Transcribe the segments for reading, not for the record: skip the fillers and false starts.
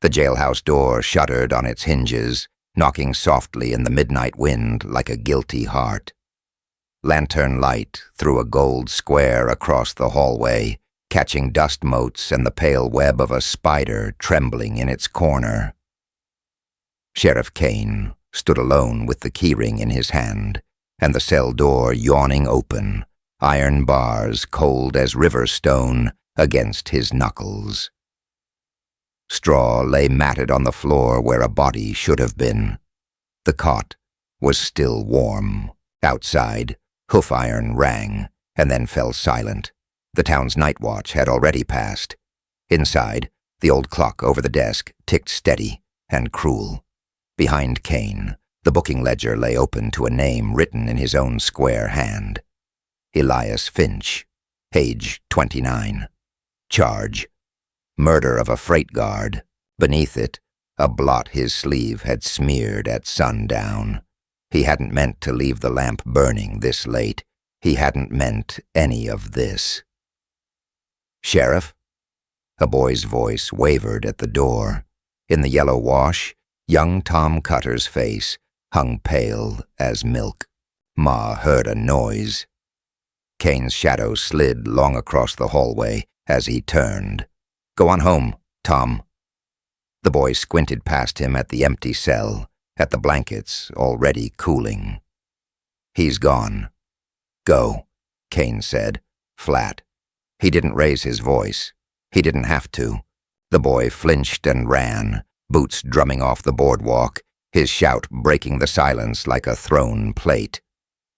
The jailhouse door shuddered on its hinges, knocking softly in the midnight wind like a guilty heart. Lantern light threw a gold square across the hallway, catching dust motes and the pale web of a spider trembling in its corner. Sheriff Kane stood alone with the keyring in his hand, and the cell door yawning open, iron bars cold as river stone against his knuckles. Straw lay matted on the floor where a body should have been. The cot was still warm. Outside, hoof iron rang, and then fell silent. The town's night watch had already passed. Inside, the old clock over the desk ticked steady and cruel. Behind Kane, the booking ledger lay open to a name written in his own square hand. Elias Finch, age 29. Charge: murder of a freight guard. Beneath it, a blot his sleeve had smeared at sundown. He hadn't meant to leave the lamp burning this late. He hadn't meant any of this. "Sheriff?" A boy's voice wavered at the door. In the yellow wash, young Tom Cutter's face hung pale as milk. Ma heard a noise. Kane's shadow slid long across the hallway as he turned. "Go on home, Tom." The boy squinted past him at the empty cell, at the blankets already cooling. "He's gone." "Go," Kane said, flat. He didn't raise his voice. He didn't have to. The boy flinched and ran, boots drumming off the boardwalk, his shout breaking the silence like a thrown plate.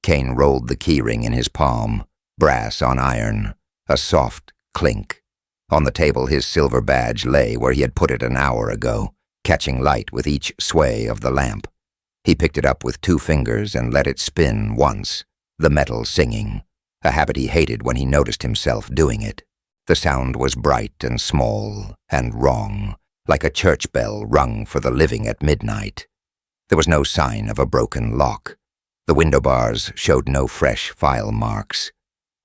Kane rolled the keyring in his palm, brass on iron, a soft clink. On the table his silver badge lay where he had put it an hour ago, catching light with each sway of the lamp. He picked it up with 2 fingers and let it spin once, the metal singing, a habit he hated when he noticed himself doing it. The sound was bright and small and wrong, like a church bell rung for the living at midnight. There was no sign of a broken lock. The window bars showed no fresh file marks.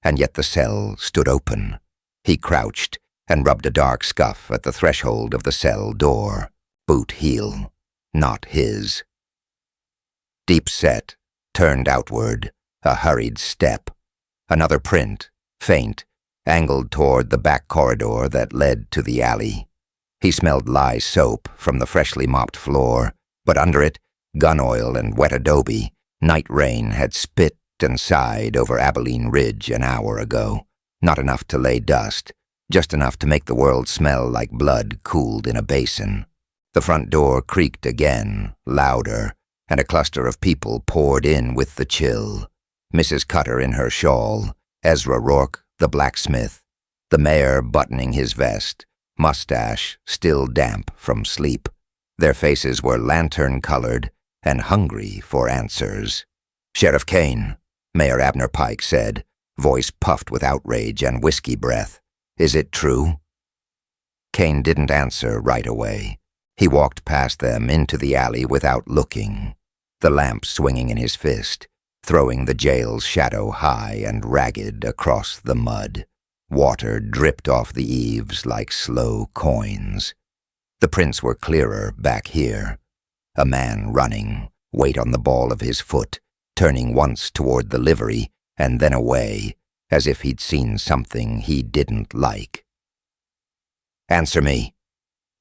And yet the cell stood open. He crouched and rubbed a dark scuff at the threshold of the cell door. Boot heel, not his. Deep set, turned outward, a hurried step. Another print, faint, angled toward the back corridor that led to the alley. He smelled lye soap from the freshly mopped floor, but under it, gun oil and wet adobe. Night rain had spit and sighed over Abilene Ridge an hour ago. Not enough to lay dust, just enough to make the world smell like blood cooled in a basin. The front door creaked again, louder, and a cluster of people poured in with the chill. Mrs. Cutter in her shawl, Ezra Rourke, the blacksmith, the mayor buttoning his vest, mustache still damp from sleep. Their faces were lantern-colored and hungry for answers. "Sheriff Kane," Mayor Abner Pike said, voice puffed with outrage and whiskey breath. "Is it true?" Kane didn't answer right away. He walked past them into the alley without looking, the lamp swinging in his fist, throwing the jail's shadow high and ragged across the mud. Water dripped off the eaves like slow coins. The prints were clearer back here. A man running, weight on the ball of his foot, turning once toward the livery and then away, as if he'd seen something he didn't like. "Answer me,"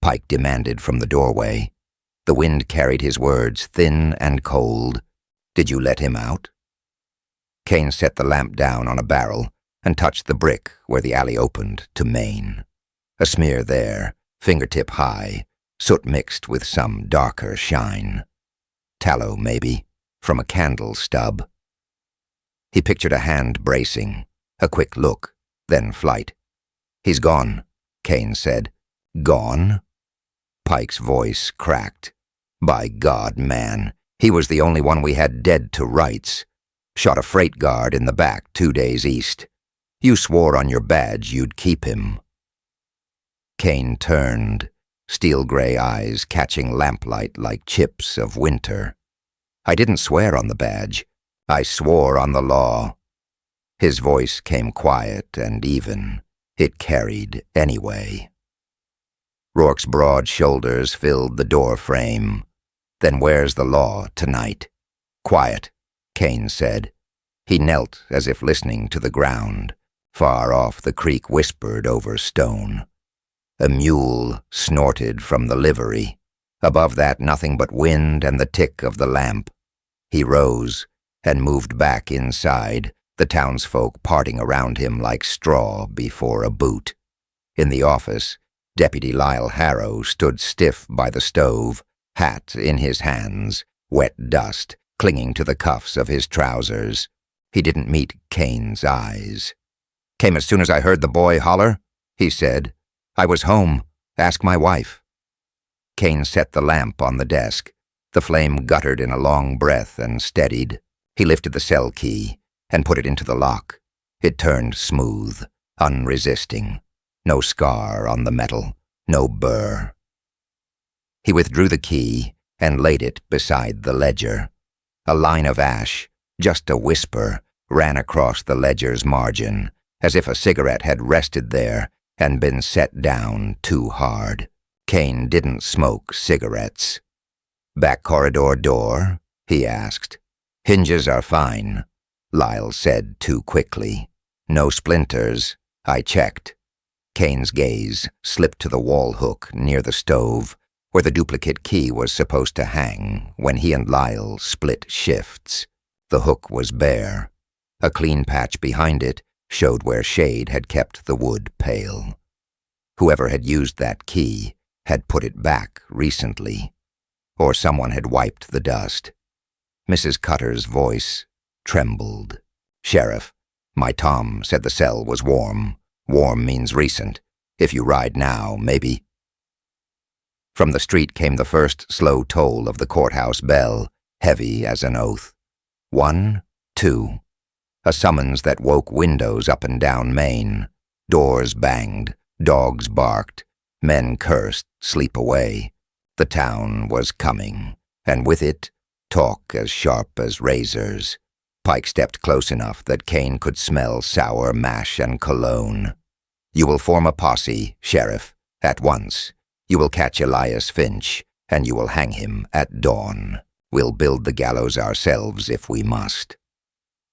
Pike demanded from the doorway. The wind carried his words thin and cold. "Did you let him out?" Kane set the lamp down on a barrel and touched the brick where the alley opened to Main. A smear there, fingertip high, soot mixed with some darker shine. Tallow, maybe, from a candle stub. He pictured a hand bracing, a quick look, then flight. "He's gone," Kane said. "Gone?" Pike's voice cracked. "By God, man, he was the only one we had dead to rights. Shot a freight guard in the back 2 days east. You swore on your badge you'd keep him." Kane turned, steel-gray eyes catching lamplight like chips of winter. "I didn't swear on the badge. I swore on the law." His voice came quiet and even. It carried anyway. Rourke's broad shoulders filled the door frame. "Then where's the law tonight?" "Quiet," Kane said. He knelt as if listening to the ground. Far off the creek whispered over stone. A mule snorted from the livery. Above that, nothing but wind and the tick of the lamp. He rose and moved back inside, the townsfolk parting around him like straw before a boot. In the office, Deputy Lyle Harrow stood stiff by the stove, hat in his hands, wet dust clinging to the cuffs of his trousers. He didn't meet Kane's eyes. "Came as soon as I heard the boy holler," he said. "I was home. Ask my wife." Kane set the lamp on the desk. The flame guttered in a long breath and steadied. He lifted the cell key and put it into the lock. It turned smooth, unresisting. No scar on the metal, no burr. He withdrew the key and laid it beside the ledger. A line of ash, just a whisper, ran across the ledger's margin, as if a cigarette had rested there and been set down too hard. Kane didn't smoke cigarettes. "Back corridor door?" he asked. "Hinges are fine," Lyle said too quickly. "No splinters. I checked." Kane's gaze slipped to the wall hook near the stove, where the duplicate key was supposed to hang when he and Lyle split shifts. The hook was bare. A clean patch behind it showed where Shade had kept the wood pail. Whoever had used that key had put it back recently, or someone had wiped the dust. Mrs. Cutter's voice trembled. "Sheriff, my Tom said the cell was warm. Warm means recent. If you ride now, maybe." From the street came the first slow toll of the courthouse bell, heavy as an oath. 1, 2. A summons that woke windows up and down Main. Doors banged, dogs barked, men cursed, sleep away. The town was coming, and with it, talk as sharp as razors. Pike stepped close enough that Kane could smell sour mash and cologne. "You will form a posse, Sheriff, at once. You will catch Elias Finch, and you will hang him at dawn. We'll build the gallows ourselves if we must."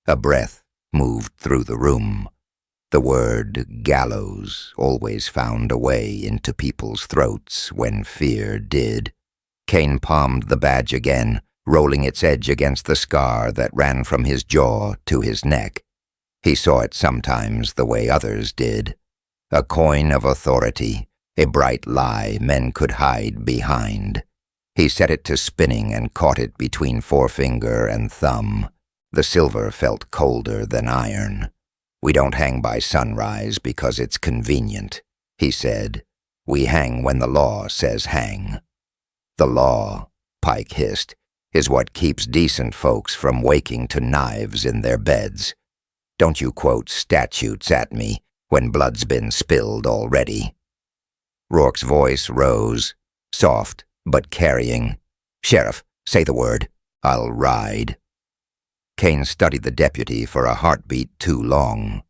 A breath moved through the room. The word gallows always found a way into people's throats when fear did. Kane palmed the badge again, rolling its edge against the scar that ran from his jaw to his neck. He saw it sometimes the way others did. A coin of authority, a bright lie men could hide behind. He set it to spinning and caught it between forefinger and thumb. The silver felt colder than iron. "We don't hang by sunrise because it's convenient," he said. "We hang when the law says hang." "The law," Pike hissed, "is what keeps decent folks from waking to knives in their beds. Don't you quote statutes at me when blood's been spilled already." Rourke's voice rose, soft but carrying. "Sheriff, say the word. I'll ride." Kane studied the deputy for a heartbeat too long.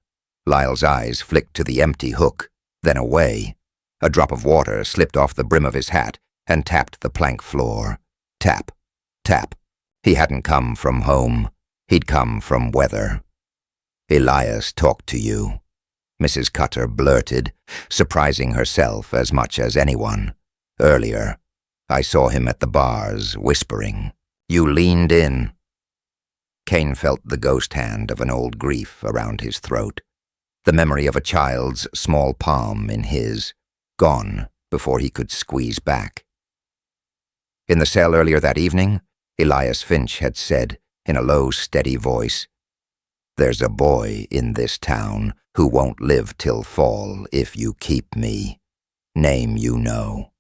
Lyle's eyes flicked to the empty hook, then away. A drop of water slipped off the brim of his hat and tapped the plank floor. Tap, tap. He hadn't come from home. He'd come from weather. "Elias talked to you," Mrs. Cutter blurted, surprising herself as much as anyone. "Earlier, I saw him at the bars, whispering. You leaned in." Kane felt the ghost hand of an old grief around his throat, the memory of a child's small palm in his, gone before he could squeeze back. In the cell earlier that evening, Elias Finch had said, in a low, steady voice, "There's a boy in this town who won't live till fall if you keep me. Name you know."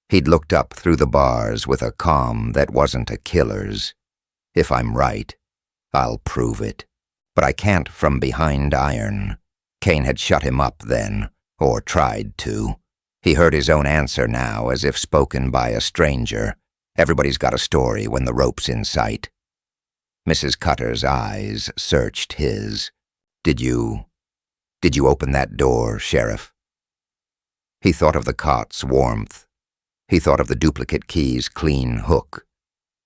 He'd looked up through the bars with a calm that wasn't a killer's. "If I'm right, I'll prove it. But I can't from behind iron." Kane had shut him up then, or tried to. He heard his own answer now as if spoken by a stranger. Everybody's got a story when the rope's in sight. Mrs. Cutter's eyes searched his. Did you open that door, Sheriff?" He thought of the cot's warmth. He thought of the duplicate key's clean hook.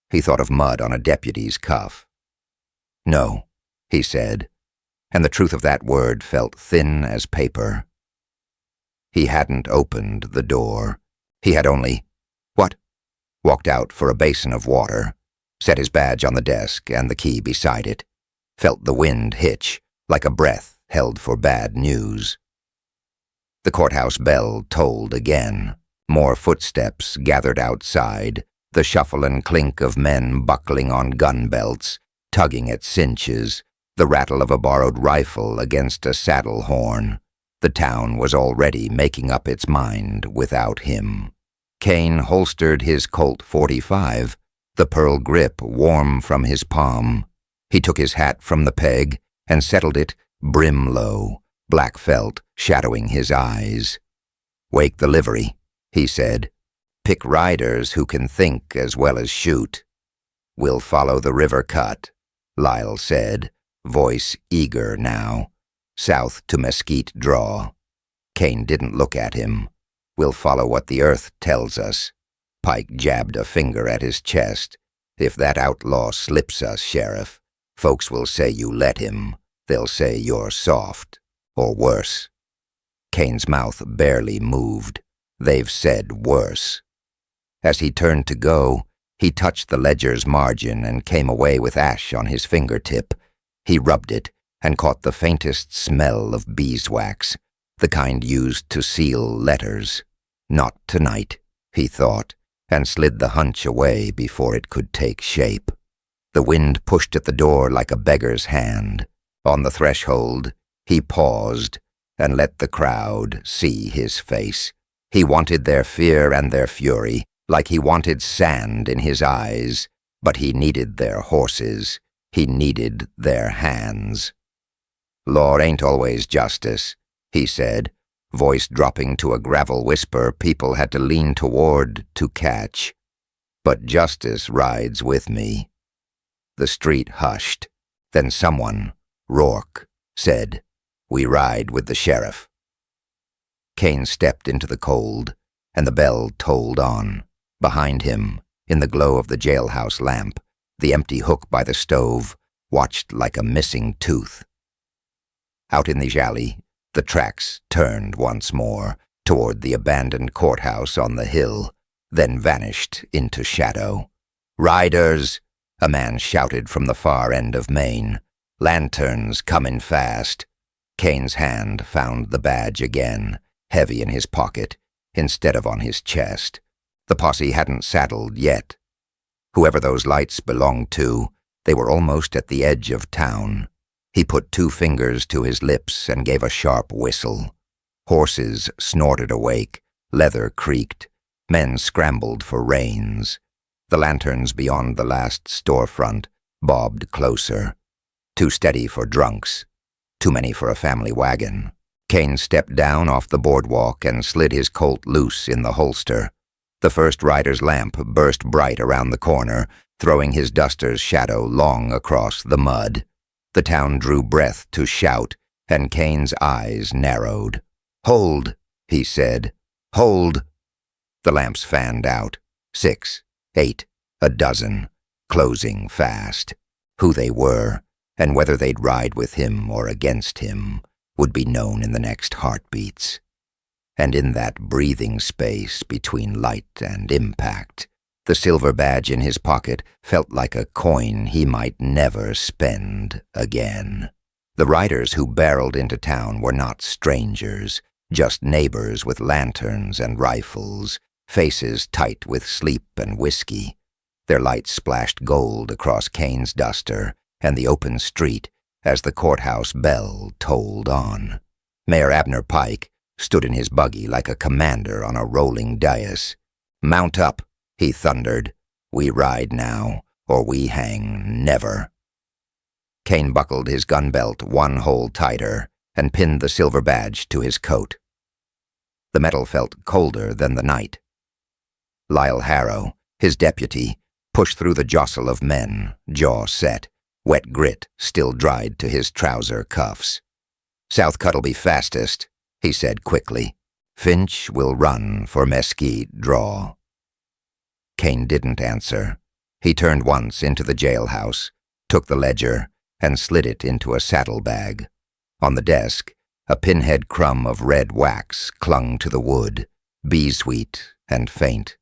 He thought of mud on a deputy's cuff. "No," he said, and the truth of that word felt thin as paper. He hadn't opened the door. He had only, walked out for a basin of water, set his badge on the desk and the key beside it, felt the wind hitch like a breath held for bad news. The courthouse bell tolled again. More footsteps gathered outside, the shuffle and clink of men buckling on gun belts, tugging at cinches, the rattle of a borrowed rifle against a saddle horn. The town was already making up its mind without him. Kane holstered his Colt .45, the pearl grip warm from his palm. He took his hat from the peg and settled it brim low, black felt shadowing his eyes. "Wake the livery," he said. "Pick riders who can think as well as shoot." "We'll follow the river cut," Lyle said, voice eager now. "South to Mesquite Draw." Kane didn't look at him. "We'll follow what the earth tells us." Pike jabbed a finger at his chest. "If that outlaw slips us, Sheriff, folks will say you let him. They'll say you're soft, or worse." Kane's mouth barely moved. "They've said worse." As he turned to go, he touched the ledger's margin and came away with ash on his fingertip. He rubbed it and caught the faintest smell of beeswax, the kind used to seal letters. Not tonight, he thought, and slid the hunch away before it could take shape. The wind pushed at the door like a beggar's hand. On the threshold, he paused and let the crowd see his face. He wanted their fear and their fury, like he wanted sand in his eyes, but he needed their horses. He needed their hands. "Law ain't always justice," he said, voice dropping to a gravel whisper people had to lean toward to catch. "But justice rides with me." The street hushed. Then someone, Rourke, said, "We ride with the sheriff." Kane stepped into the cold, and the bell tolled on. Behind him, in the glow of the jailhouse lamp, the empty hook by the stove watched like a missing tooth. Out in the alley, the tracks turned once more toward the abandoned courthouse on the hill, then vanished into shadow. "Riders!" a man shouted from the far end of Maine. "Lanterns comin' fast." Kane's hand found the badge again, heavy in his pocket, instead of on his chest. The posse hadn't saddled yet. Whoever those lights belonged to, they were almost at the edge of town. He put 2 fingers to his lips and gave a sharp whistle. Horses snorted awake, leather creaked, men scrambled for reins. The lanterns beyond the last storefront bobbed closer. Too steady for drunks, too many for a family wagon. Kane stepped down off the boardwalk and slid his Colt loose in the holster. The first rider's lamp burst bright around the corner, throwing his duster's shadow long across the mud. The town drew breath to shout, and Kane's eyes narrowed. "Hold," he said. "Hold." The lamps fanned out. 6, 8, a dozen, closing fast. Who they were, and whether they'd ride with him or against him, would be known in the next heartbeats. And in that breathing space between light and impact, the silver badge in his pocket felt like a coin he might never spend again. The riders who barreled into town were not strangers, just neighbors with lanterns and rifles, faces tight with sleep and whiskey. Their lights splashed gold across Kane's duster and the open street as the courthouse bell tolled on. Mayor Abner Pike stood in his buggy like a commander on a rolling dais. "Mount up," he thundered. "We ride now, or we hang never." Kane buckled his gun belt 1 hole tighter and pinned the silver badge to his coat. The metal felt colder than the night. Lyle Harrow, his deputy, pushed through the jostle of men, jaw set, wet grit still dried to his trouser cuffs. "South cut'll be fastest," he said quickly. Finch will run for Mesquite Draw." Kane didn't answer. He turned once into the jailhouse, took the ledger, and slid it into a saddlebag. On the desk, a pinhead crumb of red wax clung to the wood, bee-sweet and faint.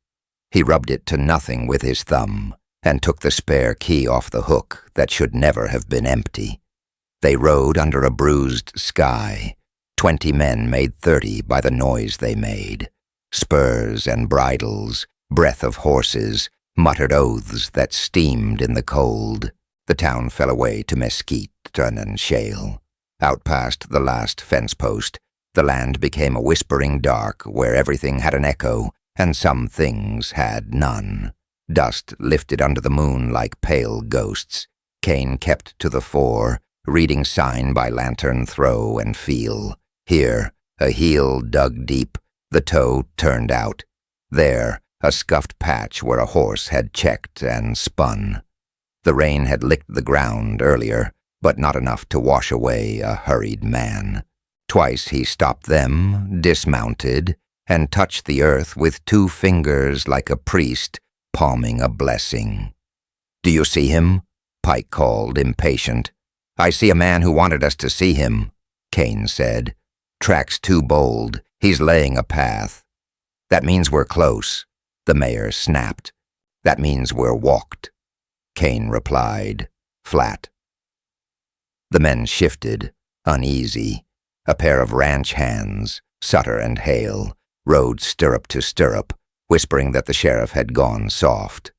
He rubbed it to nothing with his thumb and took the spare key off the hook that should never have been empty. They rode under a bruised sky. 20 men made 30 by the noise they made. Spurs and bridles, breath of horses, muttered oaths that steamed in the cold. The town fell away to mesquite and shale. Out past the last fence post, the land became a whispering dark where everything had an echo and some things had none. Dust lifted under the moon like pale ghosts. Kane kept to the fore, reading sign by lantern throw and feel. Here, a heel dug deep, the toe turned out. There, a scuffed patch where a horse had checked and spun. The rain had licked the ground earlier, but not enough to wash away a hurried man. Twice he stopped them, dismounted, and touched the earth with 2 fingers like a priest palming a blessing. "Do you see him?" Pike called, impatient. "I see a man who wanted us to see him," Kane said. "Track's too bold. He's laying a path." "That means we're close," the mayor snapped. "That means we're walked," Kane replied, flat. The men shifted, uneasy. A pair of ranch hands, Sutter and Hale, rode stirrup to stirrup, whispering that the sheriff had gone soft.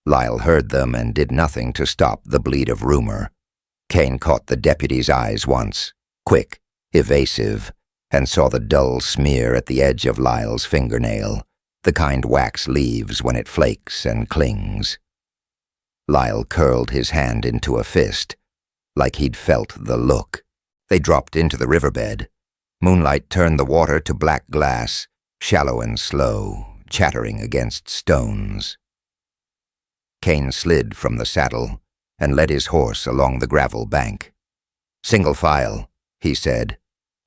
Lyle heard them and did nothing to stop the bleed of rumor. Kane caught the deputy's eyes once, quick, evasive, and saw the dull smear at the edge of Lyle's fingernail, the kind wax leaves when it flakes and clings. Lyle curled his hand into a fist, like he'd felt the look. They dropped into the riverbed. Moonlight turned the water to black glass, shallow and slow, chattering against stones. Kane slid from the saddle and led his horse along the gravel bank. "Single file," he said.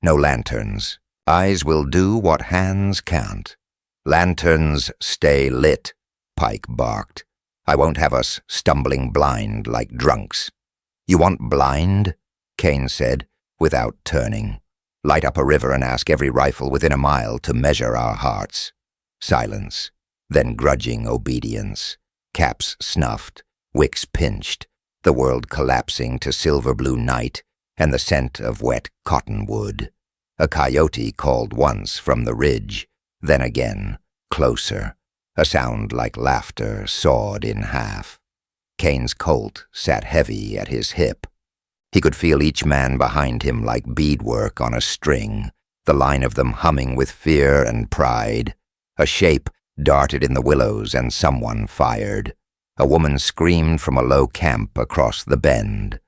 "No lanterns. Eyes will do what hands can't." "Lanterns stay lit," Pike barked. "I won't have us stumbling blind like drunks." "You want blind?" Kane said, without turning. "Light up a river and ask every rifle within a mile to measure our hearts." Silence, then grudging obedience. Caps snuffed, wicks pinched, the world collapsing to silver-blue night and the scent of wet cottonwood. A coyote called once from the ridge, then again, closer, a sound like laughter sawed in half. Kane's colt sat heavy at his hip. He could feel each man behind him like beadwork on a string, the line of them humming with fear and pride. A shape darted in the willows and someone fired. A woman screamed from a low camp across the bend.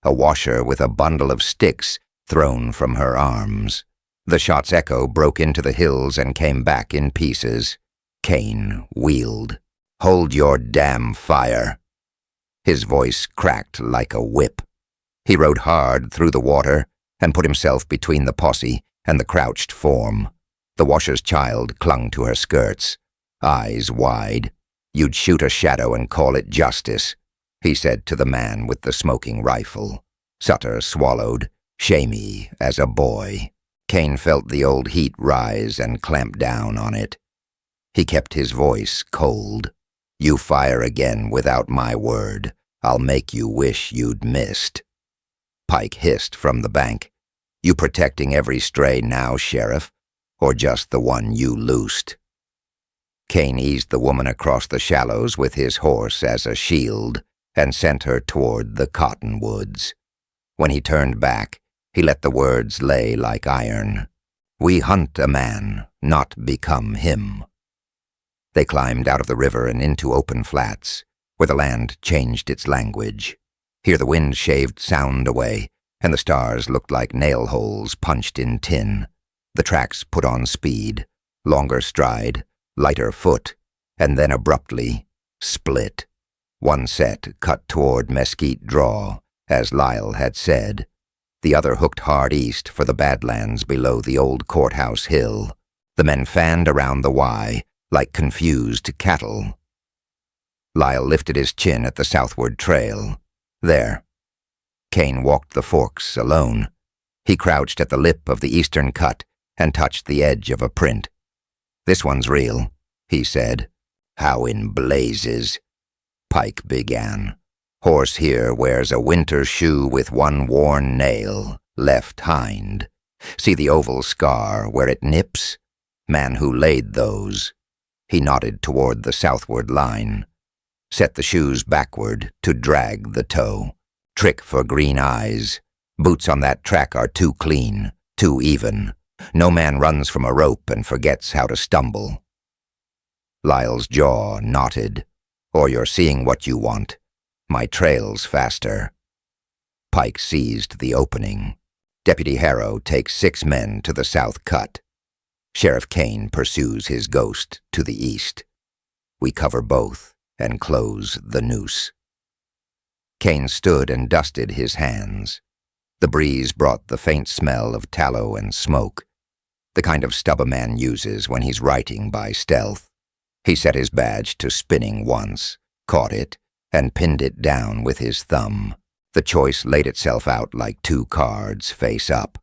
A washer with a bundle of sticks thrown from her arms. The shot's echo broke into the hills and came back in pieces. Kane wheeled. "Hold your damn fire." His voice cracked like a whip. He rode hard through the water and put himself between the posse and the crouched form. The washer's child clung to her skirts, eyes wide. "You'd shoot a shadow and call it justice," he said to the man with the smoking rifle. Sutter swallowed, shamey as a boy. Kane felt the old heat rise and clamp down on it. He kept his voice cold. "You fire again without my word, I'll make you wish you'd missed." Pike hissed from the bank. "You protecting every stray now, Sheriff, or just the one you loosed?" Kane eased the woman across the shallows with his horse as a shield and sent her toward the cottonwoods. When he turned back, he let the words lay like iron. "We hunt a man, not become him." They climbed out of the river and into open flats, where the land changed its language. Here the wind shaved sound away, and the stars looked like nail holes punched in tin. The tracks put on speed, longer stride, lighter foot, and then abruptly split. One set cut toward Mesquite Draw, as Lyle had said. The other hooked hard east for the Badlands below the old courthouse hill. The men fanned around the Y like confused cattle. Lyle lifted his chin at the southward trail. There. Kane walked the forks alone. He crouched at the lip of the eastern cut and touched the edge of a print. "This one's real," he said. "How in blazes?" Pike began. "Horse here wears a winter shoe with one worn nail, left hind. See the oval scar where it nips? Man who laid those." He nodded toward the southward line. "Set the shoes backward to drag the toe. Trick for green eyes. Boots on that track are too clean, too even. No man runs from a rope and forgets how to stumble." Lyle's jaw knotted. "Or you're seeing what you want. My trail's faster." Pike seized the opening. Deputy Harrow takes 6 men to the south cut. Sheriff Kane pursues his ghost to the east. We cover both and close the noose. Kane stood and dusted his hands. The breeze brought the faint smell of tallow and smoke, the kind of stub a man uses when he's writing by stealth. He set his badge to spinning once, caught it, and pinned it down with his thumb. The choice laid itself out like 2 cards face up.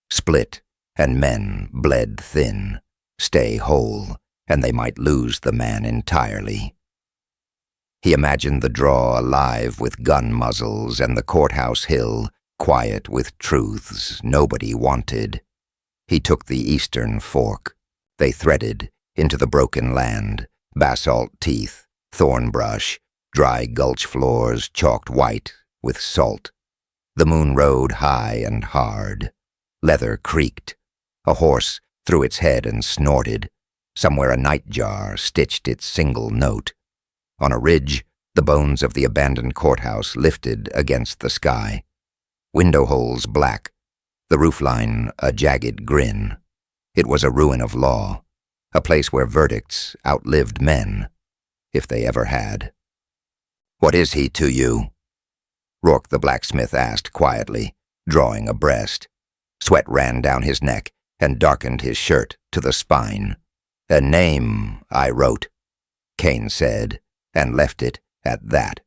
Split, and men bled thin. Stay whole, and they might lose the man entirely. He imagined the draw alive with gun muzzles and the courthouse hill quiet with truths nobody wanted. He took the eastern fork. They threaded into the broken land, basalt teeth, thorn brush, dry gulch floors chalked white with salt. The moon rode high and hard. Leather creaked. A horse threw its head and snorted. Somewhere a nightjar stitched its single note. On a ridge, the bones of the abandoned courthouse lifted against the sky. Window holes black, the roofline a jagged grin. It was a ruin of law, a place where verdicts outlived men, if they ever had. "What is he to you?" Rourke the blacksmith asked quietly, drawing a breast. Sweat ran down his neck and darkened his shirt to the spine. "A name, I wrote," Kane said, and left it at that.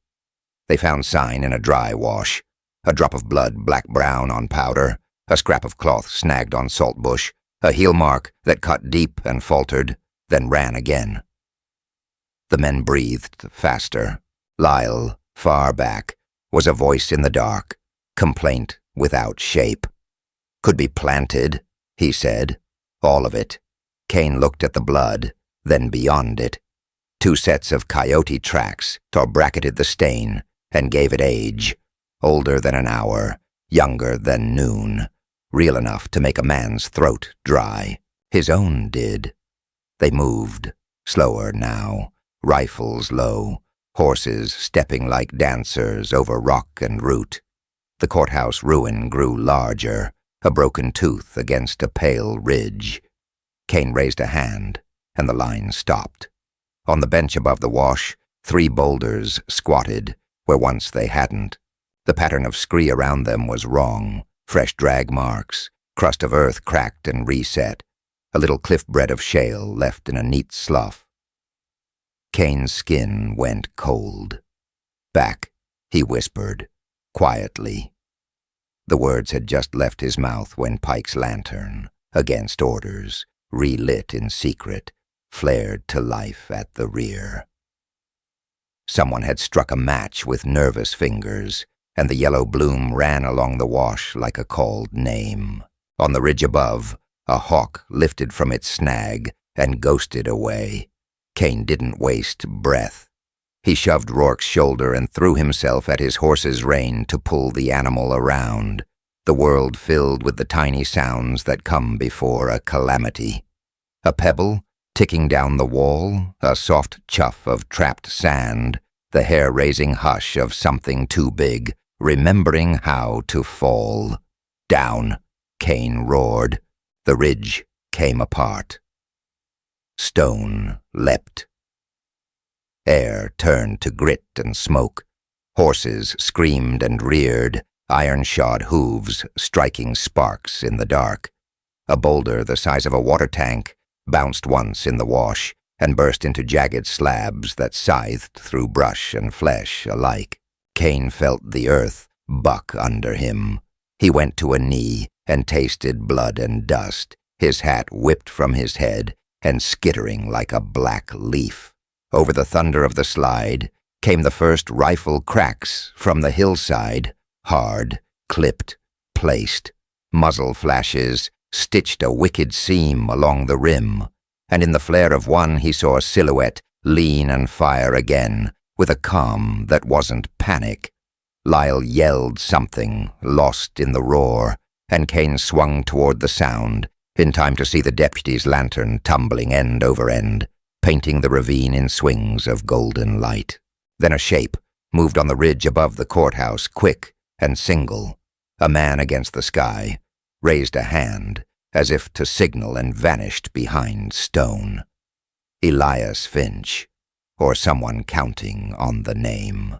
They found sign in a dry wash, a drop of blood black-brown on powder, a scrap of cloth snagged on saltbush, a heel mark that cut deep and faltered, then ran again. The men breathed faster. Lyle, far back, was a voice in the dark, complaint without shape. "Could be planted," he said. "All of it." Kane looked at the blood, then beyond it. 2 sets of coyote tracks bracketed the stain and gave it age. Older than an hour, younger than noon. Real enough to make a man's throat dry. His own did. They moved, slower now, rifles low, horses stepping like dancers over rock and root. The courthouse ruin grew larger, a broken tooth against a pale ridge. Kane raised a hand, and the line stopped. On the bench above the wash, 3 boulders squatted where once they hadn't. The pattern of scree around them was wrong, fresh drag marks, crust of earth cracked and reset, a little cliff bread of shale left in a neat slough. Kane's skin went cold. "Back," he whispered, quietly. The words had just left his mouth when Pike's lantern, against orders, relit in secret, flared to life at the rear. Someone had struck a match with nervous fingers, and the yellow bloom ran along the wash like a called name. On the ridge above, a hawk lifted from its snag and ghosted away. Kane didn't waste breath. He shoved Rourke's shoulder and threw himself at his horse's rein to pull the animal around, the world filled with the tiny sounds that come before a calamity. A pebble ticking down the wall, a soft chuff of trapped sand, the hair-raising hush of something too big, remembering how to fall. "Down," Kane roared. The ridge came apart. Stone leapt. Air turned to grit and smoke. Horses screamed and reared. iron-shod hooves striking sparks in the dark. A boulder the size of a water tank bounced once in the wash and burst into jagged slabs that scythed through brush and flesh alike. Kane felt the earth buck under him. He went to a knee and tasted blood and dust, his hat whipped from his head and skittering like a black leaf. Over the thunder of the slide came the first rifle cracks from the hillside, hard, clipped, placed. Muzzle flashes stitched a wicked seam along the rim, and in the flare of one he saw a silhouette lean and fire again, with a calm that wasn't panic. Lyle yelled something, lost in the roar, and Kane swung toward the sound, in time to see the deputy's lantern tumbling end over end, painting the ravine in swings of golden light. Then a shape moved on the ridge above the courthouse, quick and single. A man against the sky raised a hand as if to signal and vanished behind stone. Elias Finch, or someone counting on the name.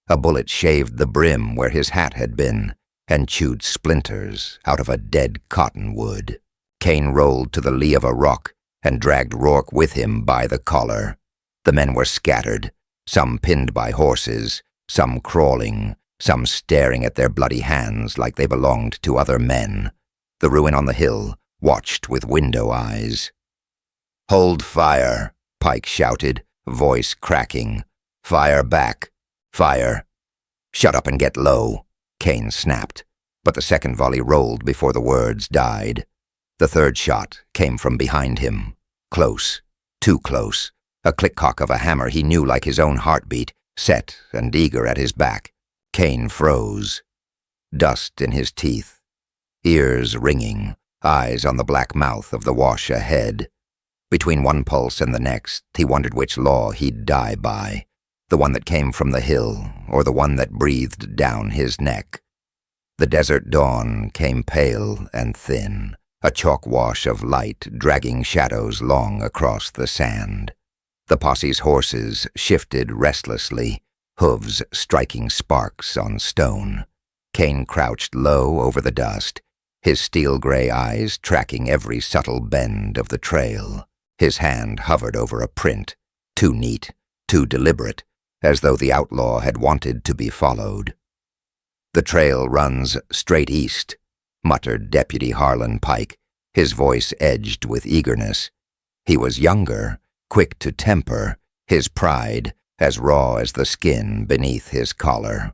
A bullet shaved the brim where his hat had been and chewed splinters out of a dead cottonwood. Kane rolled to the lee of a rock and dragged Rourke with him by the collar. The men were scattered, some pinned by horses, some crawling, some staring at their bloody hands like they belonged to other men. The ruin on the hill watched with window eyes. "Hold fire," Pike shouted, voice cracking. "Fire back. Fire." "Shut up and get low," Kane snapped, but the second volley rolled before the words died. The third shot came from behind him, close, too close, a click-cock of a hammer he knew like his own heartbeat, set and eager at his back. Kane froze, dust in his teeth, ears ringing, eyes on the black mouth of the wash ahead. Between one pulse and the next, he wondered which law he'd die by, the one that came from the hill or the one that breathed down his neck. The desert dawn came pale and thin, a chalk wash of light dragging shadows long across the sand. The posse's horses shifted restlessly, hooves striking sparks on stone. Kane crouched low over the dust, his steel-gray eyes tracking every subtle bend of the trail. His hand hovered over a print, too neat, too deliberate, as though the outlaw had wanted to be followed. "The trail runs straight east," muttered Deputy Harlan Pike, his voice edged with eagerness. He was younger, quick to temper, his pride as raw as the skin beneath his collar.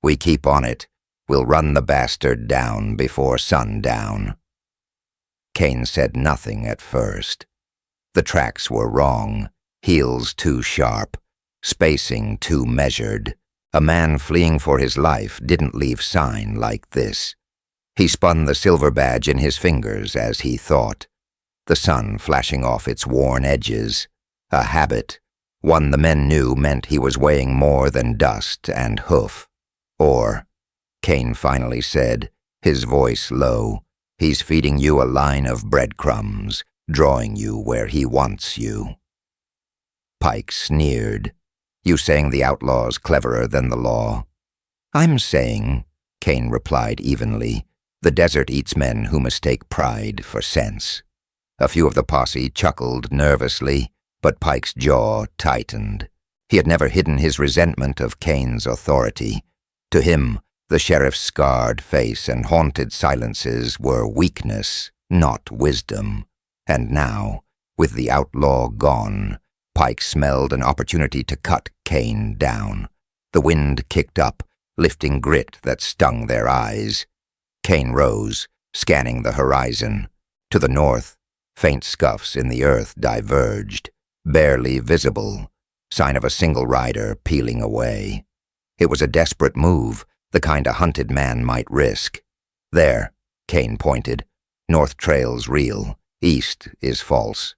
"We keep on it. We'll run the bastard down before sundown." Kane said nothing at first. The tracks were wrong, heels too sharp, spacing too measured. A man fleeing for his life didn't leave sign like this. He spun the silver badge in his fingers as he thought, the sun flashing off its worn edges. A habit, one the men knew meant he was weighing more than dust and hoof. Or, Kane finally said, his voice low, "He's feeding you a line of breadcrumbs, drawing you where he wants you." Pike sneered. "You saying the outlaw's cleverer than the law?" "I'm saying," Kane replied evenly, "the desert eats men who mistake pride for sense." A few of the posse chuckled nervously, but Pike's jaw tightened. He had never hidden his resentment of Kane's authority. To him, the sheriff's scarred face and haunted silences were weakness, not wisdom. And now, with the outlaw gone, Pike smelled an opportunity to cut Kane down. The wind kicked up, lifting grit that stung their eyes. Kane rose, scanning the horizon. To the north, faint scuffs in the earth diverged, barely visible, sign of a single rider peeling away. It was a desperate move, the kind a hunted man might risk. "There," Kane pointed. "North trail's real. East is false."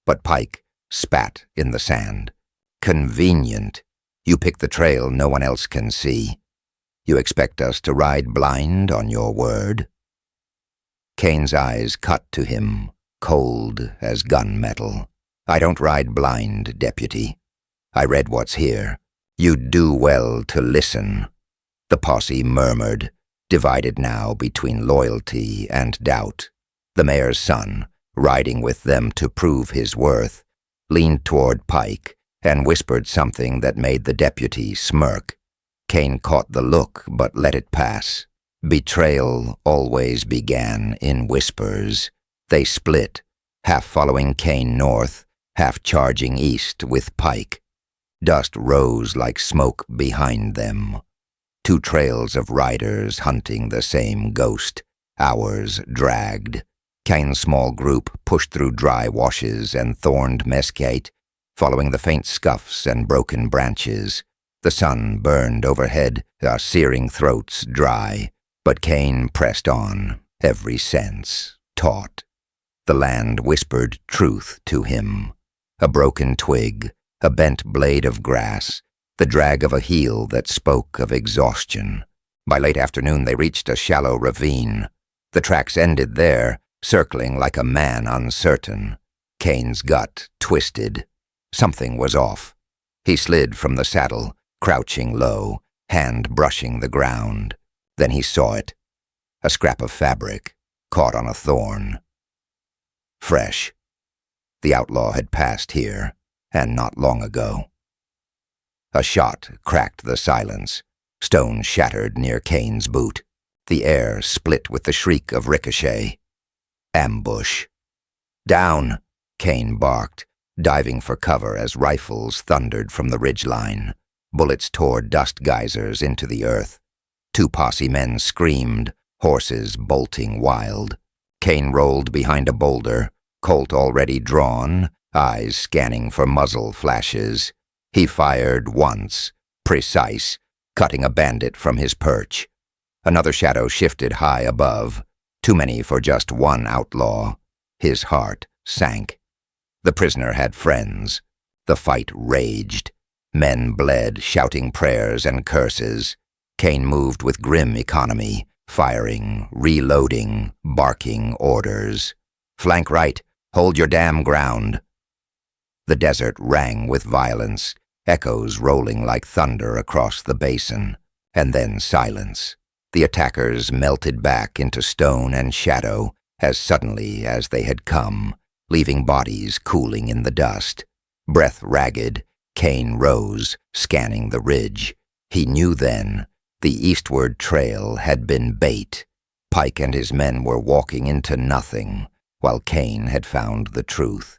But Pike spat in the sand. "Convenient. You pick the trail no one else can see. You expect us to ride blind on your word?" Kane's eyes cut to him, cold as gunmetal. "I don't ride blind, Deputy. I read what's here. You'd do well to listen." The posse murmured, divided now between loyalty and doubt. The mayor's son, riding with them to prove his worth, leaned toward Pike and whispered something that made the deputy smirk. Kane caught the look but let it pass. Betrayal always began in whispers. They split, half following Kane north, half charging east with Pike. Dust rose like smoke behind them. Two trails of riders hunting the same ghost. Hours dragged. Kane's small group pushed through dry washes and thorned mesquite, following the faint scuffs and broken branches. The sun burned overhead, our searing throats dry, but Kane pressed on, every sense taut. The land whispered truth to him. A broken twig, a bent blade of grass, the drag of a heel that spoke of exhaustion. By late afternoon they reached a shallow ravine. The tracks ended there, circling like a man uncertain. Kane's gut twisted. Something was off. He slid from the saddle, crouching low, hand brushing the ground. Then he saw it. A scrap of fabric, caught on a thorn. Fresh. The outlaw had passed here, and not long ago. A shot cracked the silence. Stone shattered near Kane's boot. The air split with the shriek of ricochet. Ambush. Down, Kane barked, diving for cover as rifles thundered from the ridgeline. Bullets tore dust geysers into the earth. Two posse men screamed, horses bolting wild. Kane rolled behind a boulder, Colt already drawn, eyes scanning for muzzle flashes. He fired once, precise, cutting a bandit from his perch. Another shadow shifted high above, too many for just one outlaw. His heart sank. The prisoner had friends. The fight raged. Men bled, shouting prayers and curses. Kane moved with grim economy, firing, reloading, barking orders. Flank right, hold your damn ground. The desert rang with violence, echoes rolling like thunder across the basin, and then silence. The attackers melted back into stone and shadow as suddenly as they had come, leaving bodies cooling in the dust. Breath ragged, Kane rose, scanning the ridge. He knew then the eastward trail had been bait. Pike and his men were walking into nothing, while Kane had found the truth,